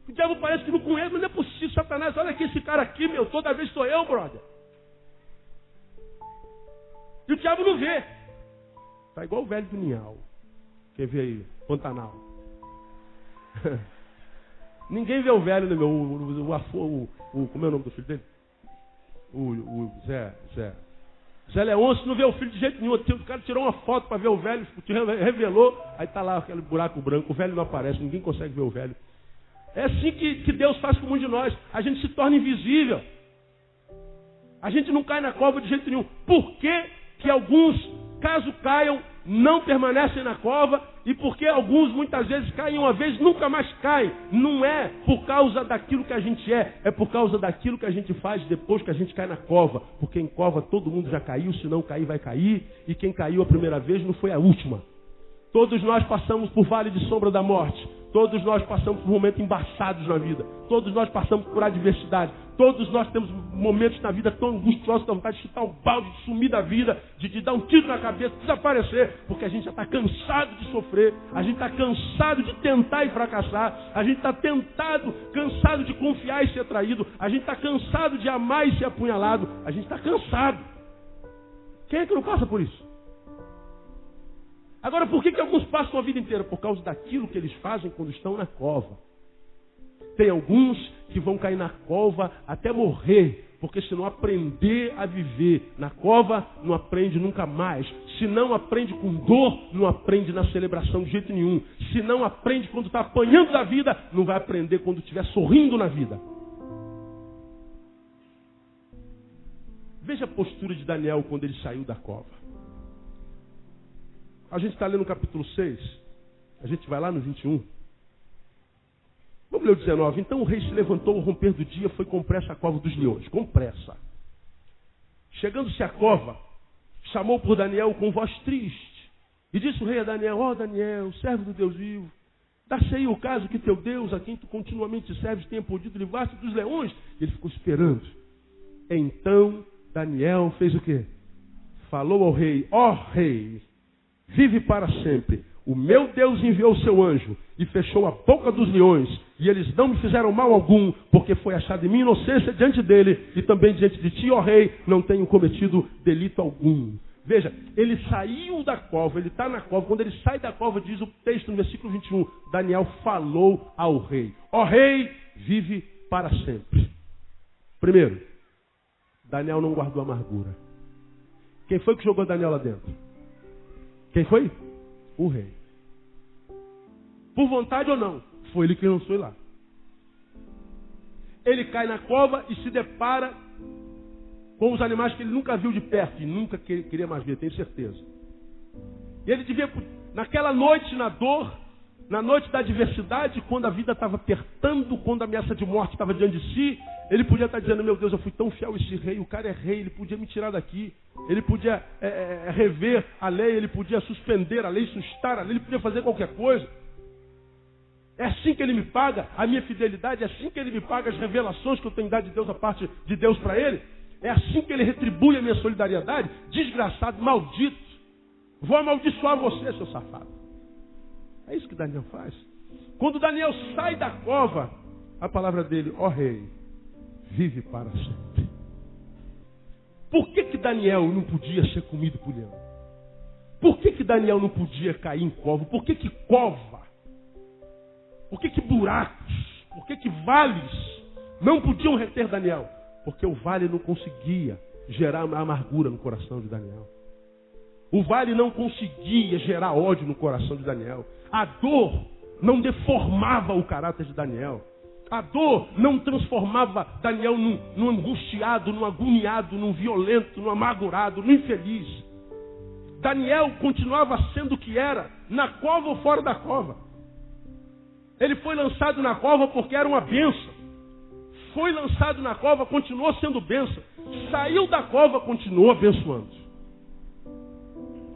O diabo parece que não conhece, mas não é possível, Satanás. Olha aqui esse cara aqui, meu. Toda vez sou eu, brother. E o diabo não vê. Tá igual o velho do Ninhal. Quer ver aí? Pantanal. Ninguém vê o velho, né, meu? Como é o nome do filho dele? O Zé. Zé Leôncio não vê o filho de jeito nenhum. O cara tirou uma foto para ver o velho, revelou, aí tá lá aquele buraco branco, o velho não aparece, ninguém consegue ver o velho. É assim que Deus faz com muitos de nós. A gente se torna invisível. A gente não cai na cova de jeito nenhum. Por que alguns, caso caiam, não permanecem na cova? E porque alguns muitas vezes caem uma vez, nunca mais caem? Não é por causa daquilo que a gente é por causa daquilo que a gente faz depois que a gente cai na cova. Porque em cova todo mundo já caiu, se não cair vai cair, e quem caiu a primeira vez não foi a última. Todos nós passamos por vale de sombra da morte. Todos nós passamos por momentos embaçados na vida. Todos nós passamos por adversidade. Todos nós temos momentos na vida tão angustiosos, com vontade de chutar o balde, de sumir da vida, de dar um tiro na cabeça, de desaparecer, porque a gente já está cansado de sofrer, a gente está cansado de tentar e fracassar, a gente está cansado de confiar e ser traído, a gente está cansado de amar e ser apunhalado, a gente está cansado. Quem é que não passa por isso? Agora, por que alguns passam a vida inteira? Por causa daquilo que eles fazem quando estão na cova. Tem alguns que vão cair na cova até morrer, porque se não aprender a viver na cova, não aprende nunca mais. Se não aprende com dor, não aprende na celebração de jeito nenhum. Se não aprende quando está apanhando da vida, não vai aprender quando estiver sorrindo na vida. Veja a postura de Daniel quando ele saiu da cova. A gente está lendo o capítulo 6. A gente vai lá no 21. Vamos ler o 19. Então o rei se levantou ao romper do dia, foi com pressa à cova dos leões. Com pressa. Chegando-se à cova, chamou por Daniel com voz triste. E disse o rei a Daniel: ó Daniel, servo do Deus vivo, dá-se aí o caso que teu Deus, a quem tu continuamente serves, tenha podido livrar-te dos leões. E ele ficou esperando. Então Daniel fez o quê? Falou ao rei: ó rei, vive para sempre. O meu Deus enviou o seu anjo e fechou a boca dos leões, e eles não me fizeram mal algum, porque foi achada em minha inocência diante dele, e também diante de ti, ó rei, não tenho cometido delito algum. Veja, ele saiu da cova, ele está na cova. Quando ele sai da cova, diz o texto no versículo 21, Daniel falou ao rei: ó rei, vive para sempre. Primeiro, Daniel não guardou amargura. Quem foi que jogou Daniel lá dentro? Quem foi? O rei. Por vontade ou não? Foi ele que lançou ele lá. Ele cai na cova e se depara com os animais que ele nunca viu de perto e nunca queria mais ver, tenho certeza. E ele devia, naquela noite, na dor, na noite da adversidade, quando a vida estava apertando, quando a ameaça de morte estava diante de si, ele podia estar dizendo: meu Deus, eu fui tão fiel a esse rei, o cara é rei, ele podia me tirar daqui, ele podia rever a lei, ele podia suspender a lei, sustar a lei, ele podia fazer qualquer coisa. É assim que ele me paga a minha fidelidade, é assim que ele me paga as revelações que eu tenho dado de Deus, a parte de Deus para ele. É assim que ele retribui a minha solidariedade. Desgraçado, maldito. Vou amaldiçoar você, seu safado. É isso que Daniel faz. Quando Daniel sai da cova, a palavra dele: ó rei, vive para sempre. Por que Daniel não podia ser comido por leão? Por que Daniel não podia cair em cova? Por que cova? Por que buracos? Por que vales não podiam reter Daniel? Porque o vale não conseguia gerar amargura no coração de Daniel. O vale não conseguia gerar ódio no coração de Daniel. A dor não deformava o caráter de Daniel. A dor não transformava Daniel num angustiado, num agoniado, num violento, num amargurado, num infeliz. Daniel continuava sendo o que era, na cova ou fora da cova. Ele foi lançado na cova porque era uma bênção. Foi lançado na cova, continuou sendo bênção. Saiu da cova, continuou abençoando.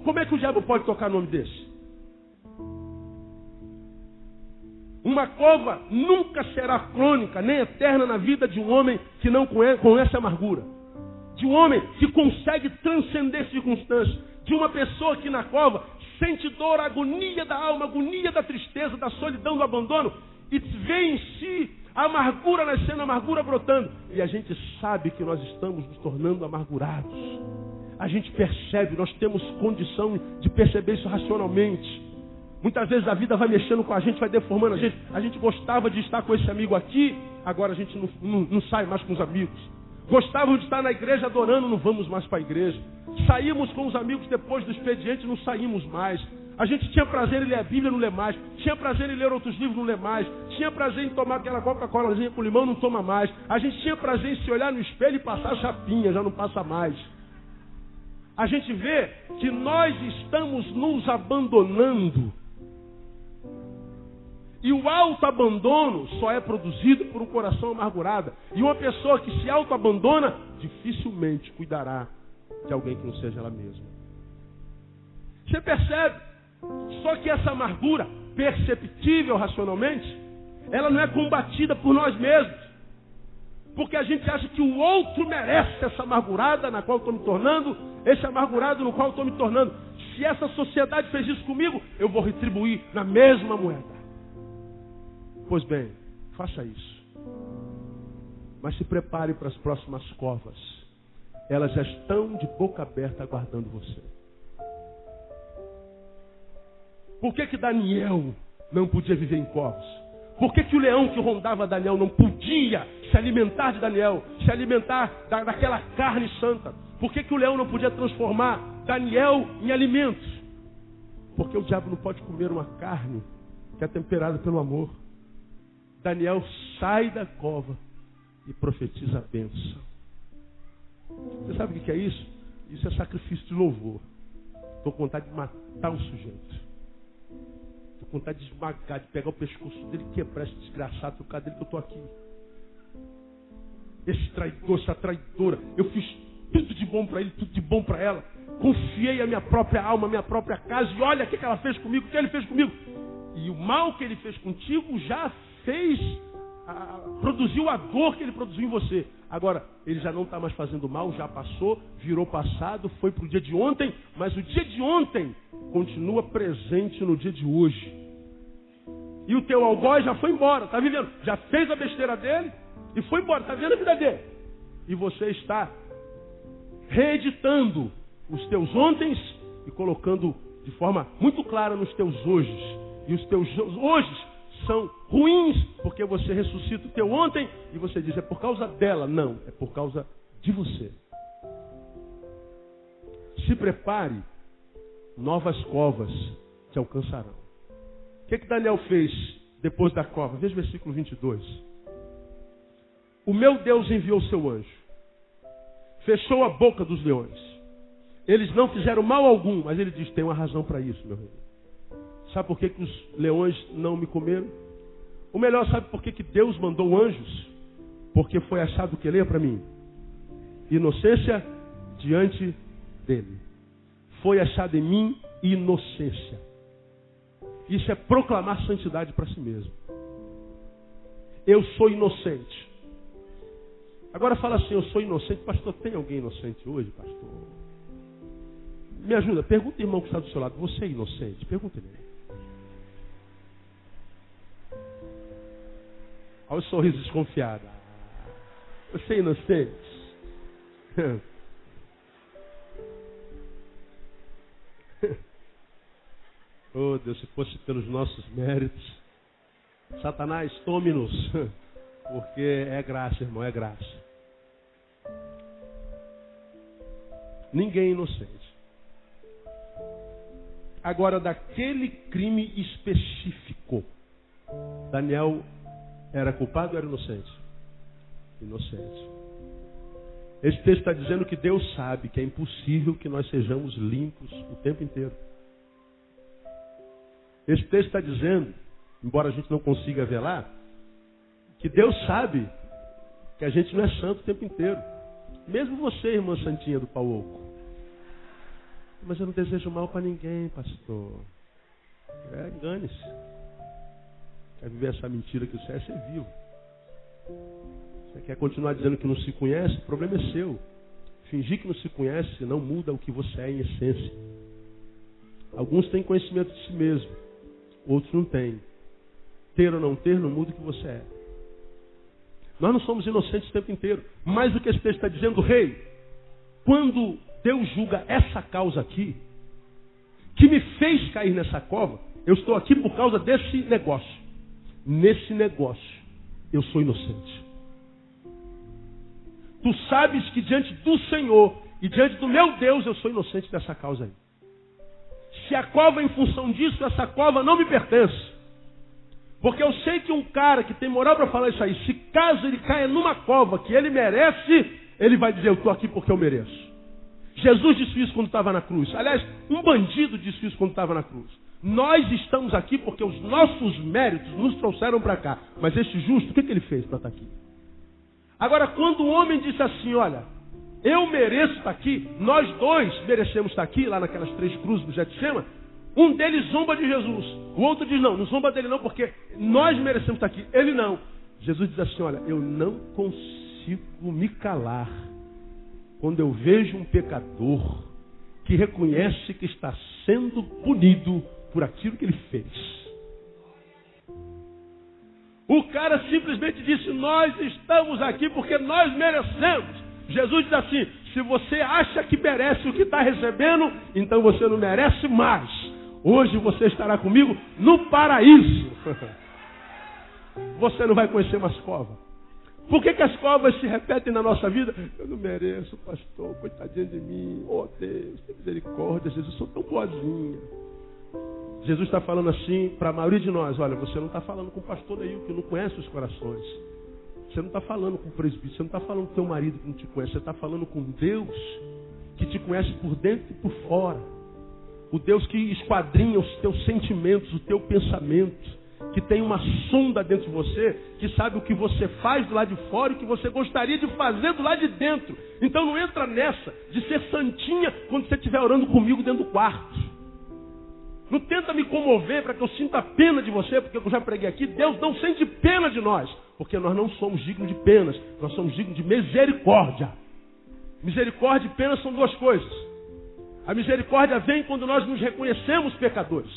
Como é que o diabo pode tocar nome desse? Uma cova nunca será crônica, nem eterna na vida de um homem que não conhece amargura. De um homem que consegue transcender circunstâncias. De uma pessoa que na cova sente dor, agonia da alma, agonia da tristeza, da solidão, do abandono, e vê em si a amargura nascendo, a amargura brotando. E a gente sabe que nós estamos nos tornando amargurados. A gente percebe, nós temos condição de perceber isso racionalmente. Muitas vezes a vida vai mexendo com a gente, vai deformando a gente. A gente gostava de estar com esse amigo aqui, agora a gente não sai mais com os amigos. Gostávamos de estar na igreja adorando, não vamos mais para a igreja. Saímos com os amigos depois do expediente, não saímos mais. A gente tinha prazer em ler a Bíblia, não lê mais. Tinha prazer em ler outros livros, não lê mais. Tinha prazer em tomar aquela Coca-Colazinha com limão, não toma mais. A gente tinha prazer em se olhar no espelho e passar chapinha, já não passa mais. A gente vê que nós estamos nos abandonando. E o autoabandono só é produzido por um coração amargurado. E uma pessoa que se autoabandona dificilmente cuidará de alguém que não seja ela mesma. Você percebe? Só que essa amargura, perceptível racionalmente, ela não é combatida por nós mesmos. Porque a gente acha que o outro merece essa amargurada na qual eu estou me tornando, esse amargurado no qual eu estou me tornando. Se essa sociedade fez isso comigo, eu vou retribuir na mesma moeda. Pois bem, faça isso. Mas se prepare para as próximas covas. Elas já estão de boca aberta aguardando você. Por que Daniel não podia viver em covas? Por que o leão que rondava Daniel não podia se alimentar de Daniel? Se alimentar daquela carne santa? Por que o leão não podia transformar Daniel em alimentos? Porque o diabo não pode comer uma carne que é temperada pelo amor. Daniel sai da cova e profetiza a bênção. Você sabe o que é isso? Isso é sacrifício de louvor. Estou com vontade de matar o sujeito. Estou com vontade de esmagar, de pegar o pescoço dele e quebrar esse desgraçado por causa dele que eu estou aqui. Esse traidor, essa traidora. Eu fiz tudo de bom para ele, tudo de bom para ela. Confiei a minha própria alma, a minha própria casa. E olha o que ela fez comigo, o que ele fez comigo. E o mal que ele fez contigo já fez, produziu a dor que ele produziu em você. Agora, ele já não está mais fazendo mal, já passou, virou passado, foi para o dia de ontem. Mas o dia de ontem continua presente no dia de hoje. E o teu algoz já foi embora, está vivendo. Já fez a besteira dele e foi embora, está vendo a vida dele. E você está reeditando os teus ontens e colocando de forma muito clara nos teus hojes. E os teus hojes são ruins porque você ressuscita o teu ontem e você diz, é por causa dela. Não, é por causa de você. Se prepare, novas covas te alcançarão. O que Daniel fez depois da cova? Veja o versículo 22. O meu Deus enviou o seu anjo, fechou a boca dos leões. Eles não fizeram mal algum, mas ele diz, tem uma razão para isso, meu rei. Sabe por que os leões não me comeram? Ou melhor, sabe por que Deus mandou anjos? Porque foi achado o que? Leia para mim. Inocência diante dele. Foi achado em mim inocência. Isso é proclamar santidade para si mesmo. Eu sou inocente. Agora fala assim, eu sou inocente. Pastor, tem alguém inocente hoje, pastor? Me ajuda, pergunta o irmão que está do seu lado. Você é inocente? Pergunta ele. Olha o sorriso desconfiado. Você é inocente? Oh Deus, se fosse pelos nossos méritos. Satanás, tome-nos. Porque é graça, irmão, é graça. Ninguém é inocente. Agora, daquele crime específico, Daniel era culpado ou era inocente? Inocente. Esse texto está dizendo que Deus sabe que é impossível que nós sejamos limpos o tempo inteiro. Esse texto está dizendo, embora a gente não consiga ver lá, que Deus sabe que a gente não é santo o tempo inteiro. Mesmo você, irmã Santinha do Pau Oco. Mas eu não desejo mal para ninguém, pastor. Engane-se. Quer viver essa mentira que você é ser vivo. Você quer continuar dizendo que não se conhece? O problema é seu. Fingir que não se conhece não muda o que você é em essência. Alguns têm conhecimento de si mesmo. Outros não têm. Ter ou não ter não muda o que você é. Nós não somos inocentes o tempo inteiro. Mais do que esse texto está dizendo, rei, quando Deus julga essa causa aqui, que me fez cair nessa cova, eu estou aqui por causa desse negócio. Nesse negócio, eu sou inocente. Tu sabes que diante do Senhor e diante do meu Deus, eu sou inocente dessa causa aí. Se a cova é em função disso, essa cova não me pertence. Porque eu sei que um cara que tem moral para falar isso aí, se caso ele caia numa cova que ele merece, ele vai dizer, eu estou aqui porque eu mereço. Jesus disse isso quando estava na cruz. Aliás, um bandido disse isso quando estava na cruz. Nós estamos aqui porque os nossos méritos nos trouxeram para cá. Mas este justo, o que ele fez para estar aqui? Agora, quando o homem disse assim, olha, eu mereço estar aqui, nós dois merecemos estar aqui, lá naquelas 3 cruzes do Getsema, um deles zomba de Jesus. O outro diz, não zomba dele não, porque nós merecemos estar aqui. Ele não. Jesus diz assim, olha, eu não consigo me calar quando eu vejo um pecador que reconhece que está sendo punido por aquilo que ele fez. O cara simplesmente disse, nós estamos aqui porque nós merecemos. Jesus diz assim, se você acha que merece o que está recebendo, então você não merece mais. Hoje você estará comigo no paraíso. Você não vai conhecer mais cova. Por que as covas se repetem na nossa vida? Eu não mereço, pastor, coitadinho de mim. Oh Deus, tem misericórdia, Jesus, eu sou tão boazinha. Jesus está falando assim para a maioria de nós, olha, você não está falando com o pastor aí, que não conhece os corações. Você não está falando com o presbítero, você não está falando com o teu marido que não te conhece, você está falando com Deus que te conhece por dentro e por fora. O Deus que esquadrinha os teus sentimentos, o teu pensamento, que tem uma sonda dentro de você, que sabe o que você faz do lado de fora e o que você gostaria de fazer do lado de dentro. Então não entra nessa de ser santinha quando você estiver orando comigo dentro do quarto. Não tenta me comover para que eu sinta pena de você, porque eu já preguei aqui, Deus não sente pena de nós, porque nós não somos dignos de penas, nós somos dignos de misericórdia. Misericórdia e pena são duas coisas. A misericórdia vem quando nós nos reconhecemos pecadores.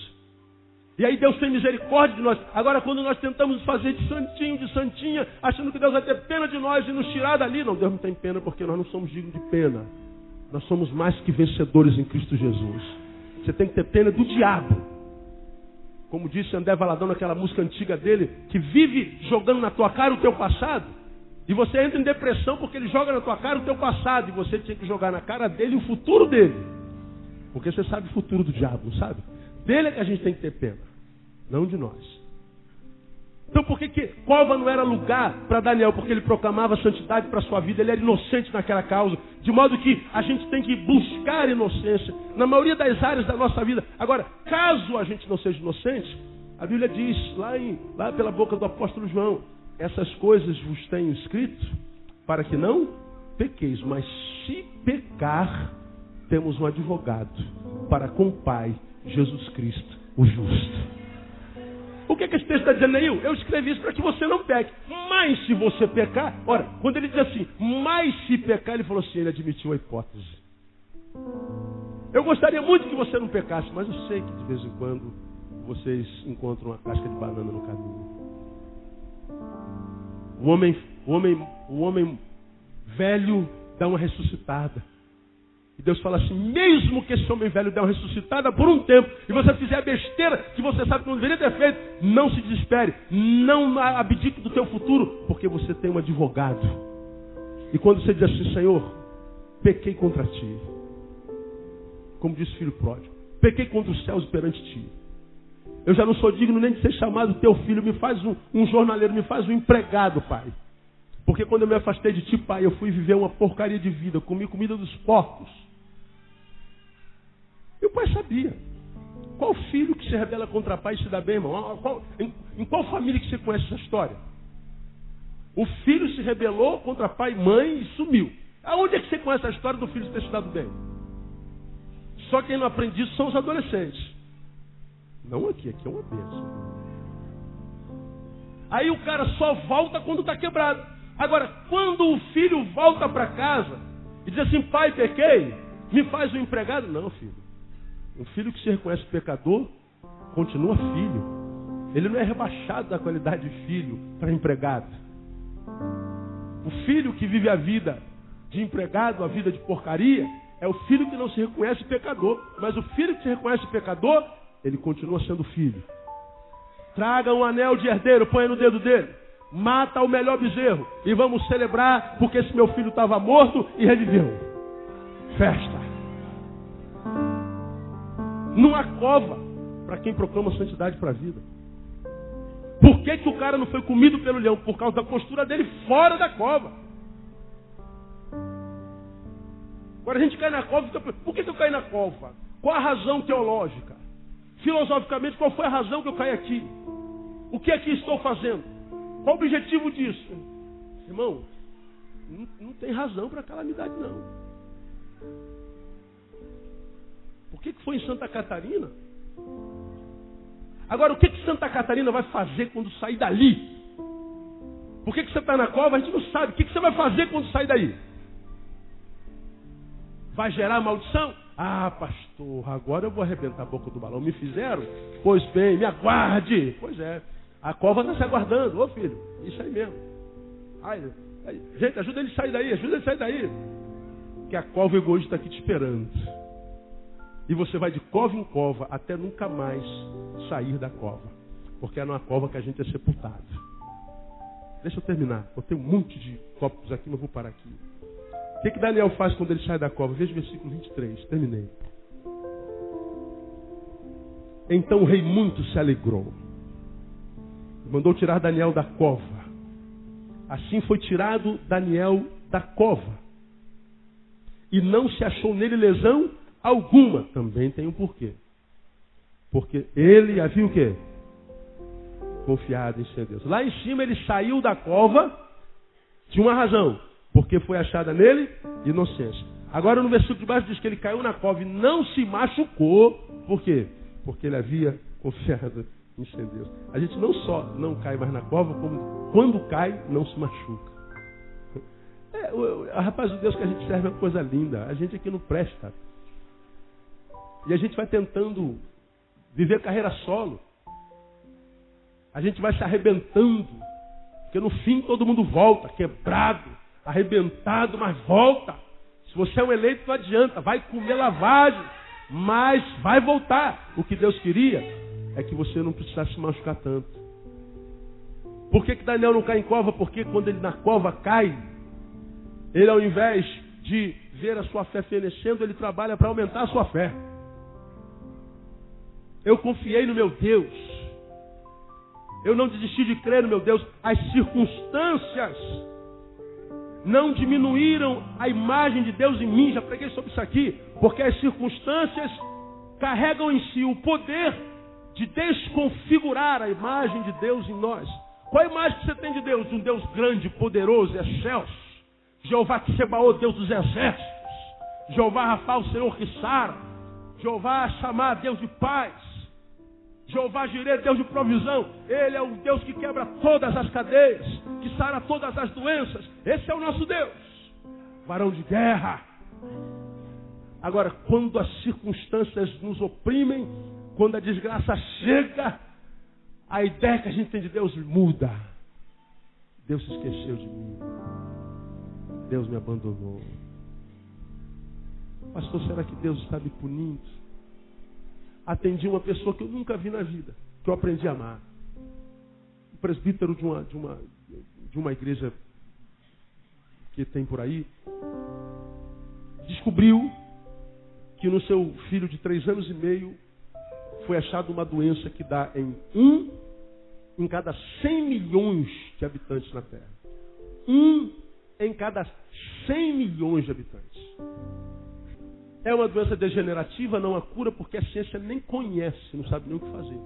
E aí Deus tem misericórdia de nós. Agora, quando nós tentamos fazer de santinho, de santinha, achando que Deus vai ter pena de nós e nos tirar dali, não, Deus não tem pena porque nós não somos dignos de pena. Nós somos mais que vencedores em Cristo Jesus. Você tem que ter pena do diabo. Como disse André Valadão naquela música antiga dele, que vive jogando na tua cara o teu passado. E você entra em depressão porque ele joga na tua cara o teu passado. E você tinha que jogar na cara dele o futuro dele. Porque você sabe o futuro do diabo, não sabe? Dele é que a gente tem que ter pena, não de nós. Então por que cova não era lugar para Daniel? Porque ele proclamava santidade para a sua vida, ele era inocente naquela causa. De modo que a gente tem que buscar inocência na maioria das áreas da nossa vida. Agora, caso a gente não seja inocente, a Bíblia diz, lá pela boca do apóstolo João, essas coisas vos tenho escrito para que não pequeis, mas se pecar, temos um advogado para com o Pai, Jesus Cristo, o justo. O que esse texto está dizendo aí? Eu escrevi isso para que você não peque. Mas se você pecar... Ora, quando ele diz assim, mas se pecar, ele falou assim, ele admitiu a hipótese. Eu gostaria muito que você não pecasse, mas eu sei que de vez em quando vocês encontram uma casca de banana no caminho. O homem velho dá uma ressuscitada. E Deus fala assim, mesmo que esse homem velho der uma ressuscitada por um tempo, e você fizer a besteira que você sabe que não deveria ter feito, não se desespere, não abdique do teu futuro, porque você tem um advogado. E quando você diz assim, Senhor, pequei contra ti, como disse o filho pródigo, pequei contra os céus perante ti. Eu já não sou digno nem de ser chamado teu filho, me faz um jornaleiro, me faz um empregado, Pai. Porque quando eu me afastei de ti, Pai, eu fui viver uma porcaria de vida, comi comida dos porcos. E o pai sabia. Qual filho que se rebela contra pai e se dá bem, irmão? Em qual família que você conhece essa história? O filho se rebelou contra pai e mãe e sumiu. Aonde é que você conhece a história do filho ter se dado bem? Só quem não aprende isso são os adolescentes. Não aqui é uma bênção. Aí o cara só volta quando está quebrado. Agora, quando o filho volta para casa e diz assim, pai, pequei, me faz um empregado. Não, filho. Um filho que se reconhece pecador, continua filho. Ele não é rebaixado da qualidade de filho para empregado. O filho que vive a vida de empregado, a vida de porcaria, é o filho que não se reconhece pecador. Mas o filho que se reconhece pecador, ele continua sendo filho. Traga um anel de herdeiro, põe no dedo dele. Mata o melhor bezerro. E vamos celebrar porque esse meu filho estava morto e reviveu. Festa. Não há cova para quem proclama santidade para a vida. Por que o cara não foi comido pelo leão? Por causa da postura dele fora da cova. Agora a gente cai na cova e fica... Por que eu caí na cova? Qual a razão teológica? Filosoficamente, qual foi a razão que eu caí aqui? O que aqui estou fazendo? Qual o objetivo disso? Irmão, não tem razão para calamidade, não. Por que foi em Santa Catarina? Agora, o que Santa Catarina vai fazer quando sair dali? Por que você está na cova? A gente não sabe. O que você vai fazer quando sair daí? Vai gerar maldição? Ah, pastor, agora eu vou arrebentar a boca do balão. Me fizeram? Pois bem, me aguarde. Pois é. A cova está se aguardando. Ô filho, isso aí mesmo. Ai, gente, ajuda ele a sair daí, ajuda ele a sair daí. Que a cova egoísta está aqui te esperando. E você vai de cova em cova até nunca mais sair da cova. Porque é numa cova que a gente é sepultado. Deixa eu terminar. Eu tenho um monte de copos aqui, mas vou parar aqui. O que Daniel faz quando ele sai da cova? Veja o versículo 23. Terminei. Então o rei muito se alegrou. Mandou tirar Daniel da cova. Assim foi tirado Daniel da cova. E não se achou nele lesão alguma. Também tem um porquê. Porque ele havia o quê? Confiado em Deus. Lá em cima ele saiu da cova, tinha uma razão, porque foi achada nele inocência. Agora no versículo de baixo diz que ele caiu na cova e não se machucou. Por quê? Porque ele havia confiado em Deus. A gente não só não cai mais na cova, como quando cai, não se machuca. Rapaz, o Deus que a gente serve é uma coisa linda. A gente aqui não presta. E a gente vai tentando viver carreira solo. A gente vai se arrebentando. Porque no fim todo mundo volta, quebrado, arrebentado, mas volta. Se você é um eleito, não adianta. Vai comer lavagem, mas vai voltar. O que Deus queria é que você não precisasse se machucar tanto. Por que Daniel não cai em cova? Porque quando ele na cova cai, ele ao invés de ver a sua fé fenecendo, ele trabalha para aumentar a sua fé. Eu confiei no meu Deus. Eu não desisti de crer no meu Deus. As circunstâncias não diminuíram a imagem de Deus em mim. Já preguei sobre isso aqui. Porque as circunstâncias carregam em si o poder de desconfigurar a imagem de Deus em nós. Qual a imagem que você tem de Deus? Um Deus grande, poderoso, excelso. Jeová Tsebaoth, Deus dos exércitos. Jeová Rafa, o Senhor que sara. Jeová Shammah, Deus de paz. Jeová Jireh, Deus de provisão. Ele é o Deus que quebra todas as cadeias, que sara todas as doenças. Esse é o nosso Deus. Varão de guerra. Agora, quando as circunstâncias nos oprimem, quando a desgraça chega, a ideia que a gente tem de Deus muda. Deus se esqueceu de mim. Deus me abandonou. Pastor, será que Deus está me punindo? Atendi uma pessoa que eu nunca vi na vida, que eu aprendi a amar. Um presbítero de uma igreja que tem por aí, descobriu que no seu filho de 3 anos e meio foi achada uma doença que dá em cada 100 milhões de habitantes na Terra. 1 em cada 100 milhões de habitantes. É uma doença degenerativa, não há cura, porque a ciência nem conhece, não sabe nem o que fazer.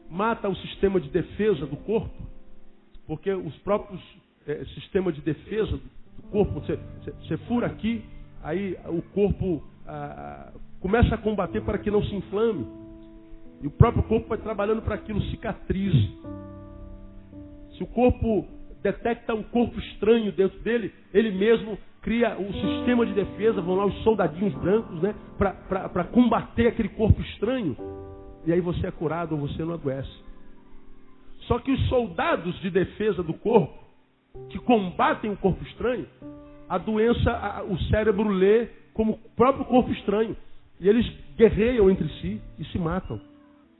Mata o sistema de defesa do corpo, porque os próprios sistemas de defesa do corpo, você fura aqui, aí o corpo começa a combater para que não se inflame. E o próprio corpo vai trabalhando para que aquilo cicatrize. Se o corpo detecta um corpo estranho dentro dele, ele mesmo cria o sistema de defesa, vão lá os soldadinhos brancos, né, para combater aquele corpo estranho. E aí você é curado ou você não adoece. Só que os soldados de defesa do corpo, que combatem o corpo estranho, a doença, o cérebro lê como o próprio corpo estranho. E eles guerreiam entre si e se matam.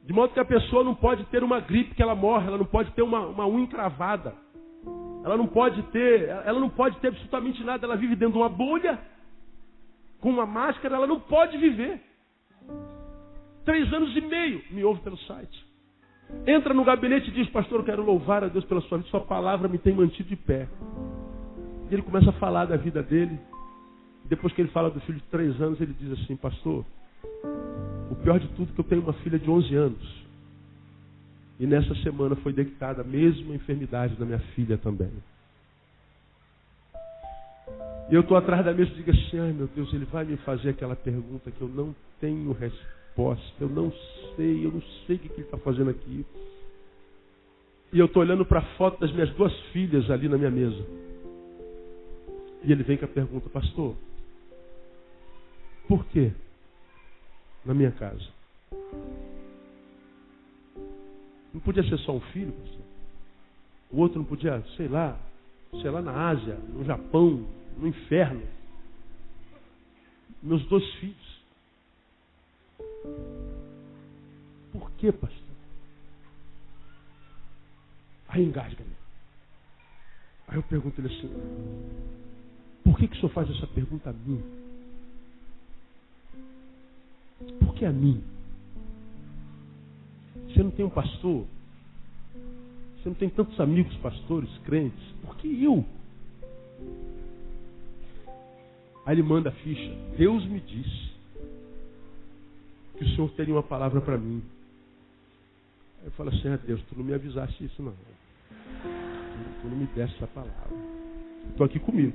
De modo que a pessoa não pode ter uma gripe que ela morre, ela não pode ter uma unha encravada. Ela não pode ter absolutamente nada. Ela vive dentro de uma bolha, com uma máscara, ela não pode viver. 3 anos e meio, me ouve pelo site. Entra no gabinete e diz: pastor, eu quero louvar a Deus pela sua vida, sua palavra me tem mantido de pé. E ele começa a falar da vida dele. Depois que ele fala do filho de 3 anos, ele diz assim: pastor, o pior de tudo é que eu tenho uma filha de 11 anos. E nessa semana foi detectada a mesma enfermidade da minha filha também. E eu estou atrás da mesa e digo assim: ai meu Deus, ele vai me fazer aquela pergunta que eu não tenho resposta, eu não sei o que ele está fazendo aqui. E eu estou olhando para a foto das minhas 2 filhas ali na minha mesa. E ele vem com a pergunta: pastor, por que na minha casa? Não podia ser só um filho, pastor? O outro não podia, sei lá na Ásia, no Japão, no inferno. Meus 2 filhos. Por que, pastor? Aí engasga-me. Aí eu pergunto ele assim: por que o senhor faz essa pergunta a mim? Por que a mim? Você não tem um pastor? Você não tem tantos amigos pastores, crentes? Por que eu? Aí ele manda a ficha: Deus me disse. que o Senhor teria uma palavra para mim. Aí eu falo assim, Deus, tu não me avisaste isso não. Tu não me deste essa palavra. Estou aqui comigo.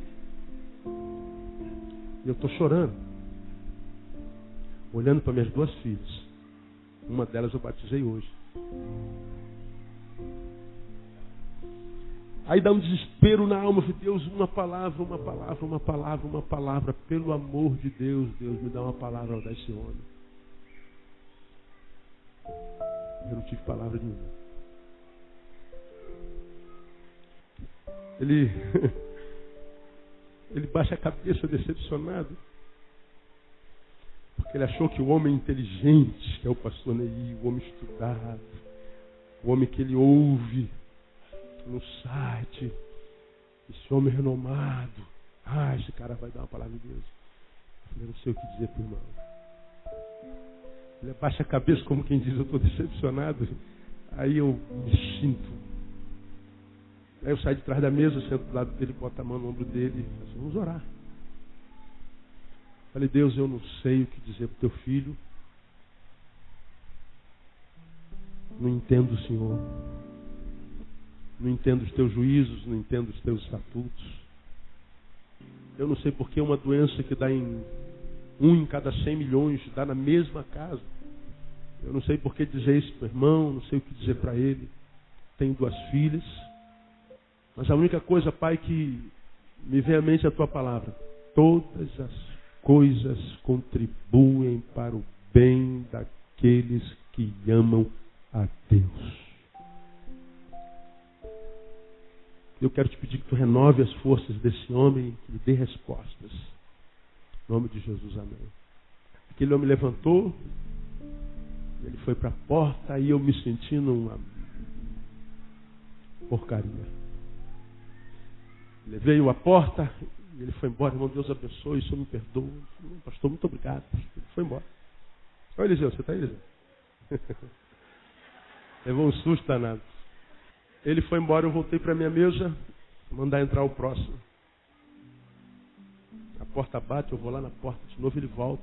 E eu estou chorando. Olhando para minhas duas filhas. Uma delas eu batizei hoje. Aí dá um desespero na alma. Deus, uma palavra. Pelo amor de Deus, Deus, me dá uma palavra desse homem. Eu não tive palavra nenhuma. Ele baixa a cabeça decepcionado. Porque ele achou que o homem inteligente, que é o pastor Ney, o homem estudado, o homem que ele ouve no site, esse homem renomado, esse cara vai dar uma palavra de Deus. Eu não sei o que dizer para o irmão. Ele abaixa a cabeça como quem diz, eu estou decepcionado. Aí eu me sinto. Aí eu saio de trás da mesa, sento do lado dele, boto a mão no ombro dele e falo assim, vamos orar. Falei, Deus, eu não sei o que dizer para o teu filho. Não entendo o Senhor. Não entendo os teus juízos, não entendo os teus estatutos. Eu não sei porque uma doença que dá em 1 em cada 100 milhões, dá na mesma casa. Eu não sei por que dizer isso para o irmão, não sei o que dizer para ele. Tenho 2 filhas. Mas a única coisa, Pai, que me vem à mente é a tua palavra. Todas as coisas contribuem para o bem daqueles que amam a Deus. Eu quero te pedir que tu renove as forças desse homem, que lhe dê respostas. Em nome de Jesus, amém. Aquele homem levantou, ele foi para a porta, aí eu me sentindo uma porcaria. Levei-o à porta, e ele foi embora. Irmão, Deus abençoe, o Senhor me perdoa. Pastor, muito obrigado. Ele foi embora. Olha, Eliseu, você está aí, Eliseu? Levou um susto danado. Ele foi embora, eu voltei para a minha mesa, mandar entrar o próximo. A porta bate, eu vou lá na porta de novo, ele volta.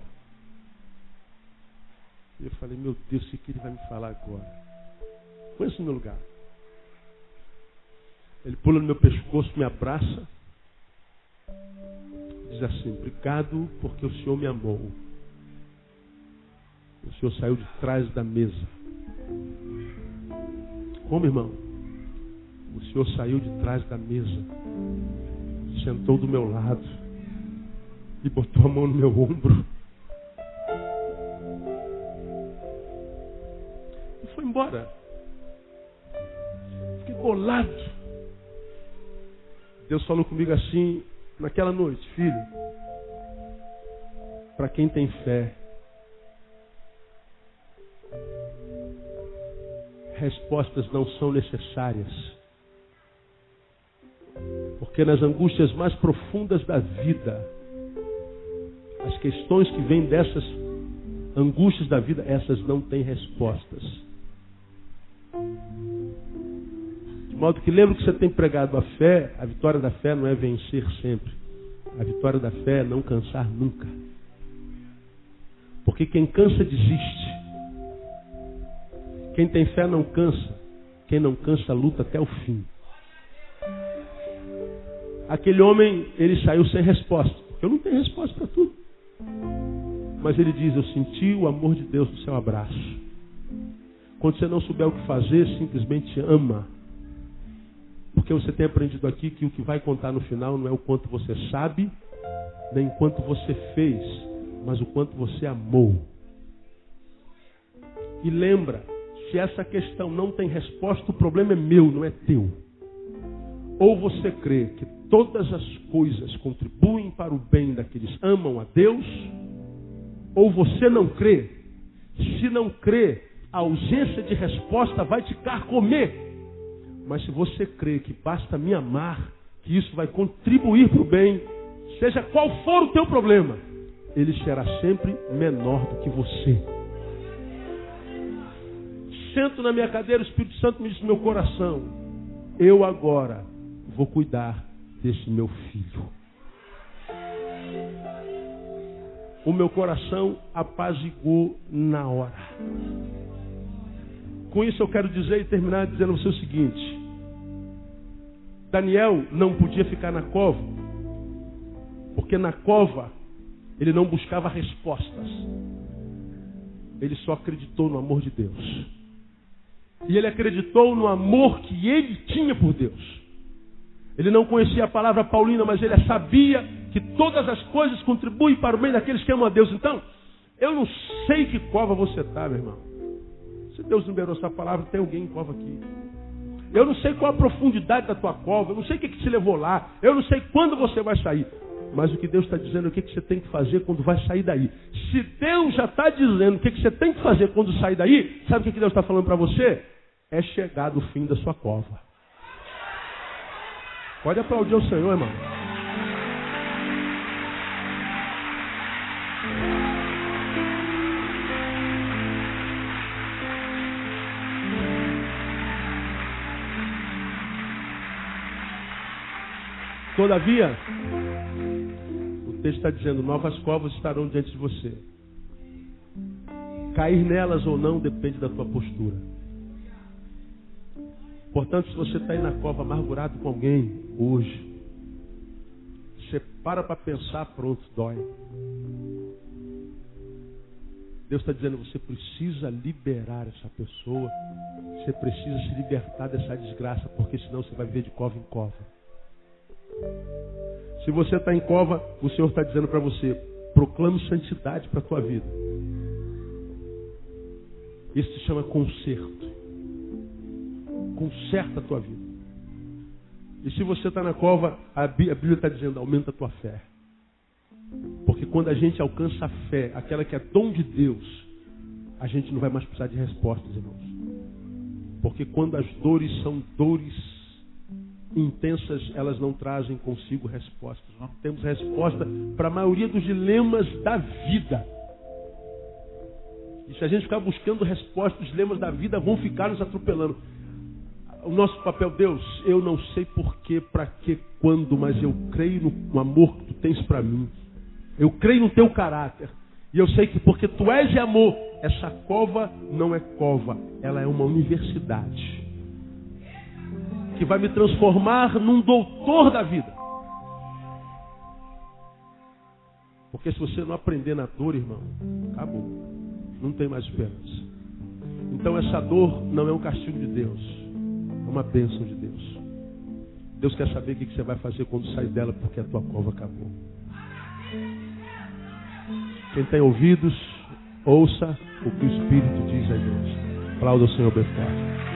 E eu falei, meu Deus, o que ele vai me falar agora? Põe isso no meu lugar. Ele pula no meu pescoço, me abraça. Diz assim, obrigado porque o Senhor me amou. O Senhor saiu de trás da mesa. Como, irmão? O Senhor saiu de trás da mesa. Sentou do meu lado. E botou a mão no meu ombro. E foi embora. Fiquei bolado. Deus falou comigo assim, naquela noite, filho, para quem tem fé, respostas não são necessárias. Porque nas angústias mais profundas da vida, as questões que vêm dessas angústias da vida, essas não têm respostas. De modo que lembra que você tem pregado a fé, a vitória da fé não é vencer sempre. A vitória da fé é não cansar nunca. Porque quem cansa desiste. Quem tem fé não cansa. Quem não cansa luta até o fim. Aquele homem, ele saiu sem resposta. Eu não tenho resposta para tudo. Mas ele diz, eu senti o amor de Deus no seu abraço. Quando você não souber o que fazer, simplesmente ama. Porque você tem aprendido aqui que o que vai contar no final não é o quanto você sabe, nem o quanto você fez, mas o quanto você amou. E lembra, se essa questão não tem resposta, o problema é meu, não é teu. Ou você crê que todas as coisas contribuem para o bem daqueles que amam a Deus, ou você não crê. Se não crê, a ausência de resposta vai te carcomer. Mas se você crê que basta me amar, que isso vai contribuir para o bem, seja qual for o teu problema, ele será sempre menor do que você. Sento na minha cadeira, o Espírito Santo me diz no meu coração, eu agora vou cuidar desse meu filho. o meu coração apaziguou na hora. Com isso eu quero dizer e terminar dizendo o seguinte: Daniel não podia ficar na cova, porque na cova ele não buscava respostas. Ele só acreditou no amor de Deus. E ele acreditou no amor que ele tinha por Deus. Ele não conhecia a palavra paulina, mas ele sabia que todas as coisas contribuem para o bem daqueles que amam a Deus. Então, eu não sei que cova você está, meu irmão. Se Deus liberou essa palavra, tem alguém em cova aqui. Eu não sei qual a profundidade da tua cova, eu não sei o que te levou lá, eu não sei quando você vai sair. Mas o que Deus está dizendo é o que você tem que fazer quando vai sair daí. Se Deus já está dizendo o que você tem que fazer quando sair daí, sabe o que Deus está falando para você? É chegar do fim da sua cova. Pode aplaudir o Senhor, irmão. Todavia, o texto está dizendo, novas covas estarão diante de você. Cair nelas ou não depende da tua postura. Portanto, se você está aí na cova amargurado com alguém hoje, você para pensar, pronto, dói. Deus está dizendo, você precisa liberar essa pessoa, você precisa se libertar dessa desgraça, porque senão você vai viver de cova em cova. Se você está em cova, o Senhor está dizendo para você, proclame santidade para a tua vida. Isso se chama conserto. Conserta a tua vida. E se você está na cova, a Bíblia está dizendo, aumenta a tua fé. Porque quando a gente alcança a fé, aquela que é dom de Deus, a gente não vai mais precisar de respostas, irmãos. Porque quando as dores são dores intensas, elas não trazem consigo respostas. Nós não temos resposta para a maioria dos dilemas da vida. E se a gente ficar buscando respostas, os dilemas da vida vão ficar nos atropelando. O nosso papel, Deus, eu não sei porquê, para quê, quando, mas eu creio no amor que tu tens para mim. Eu creio no teu caráter. E eu sei que porque tu és de amor, essa cova não é cova, ela é uma universidade. Que vai me transformar num doutor da vida. Porque se você não aprender na dor, irmão, acabou. Não tem mais esperança. Então essa dor não é um castigo de Deus. É uma bênção de Deus. Deus quer saber o que você vai fazer quando sair dela, porque a tua cova acabou. Quem tem ouvidos, ouça o que o Espírito diz à igreja. Aplauda o Senhor bem forte.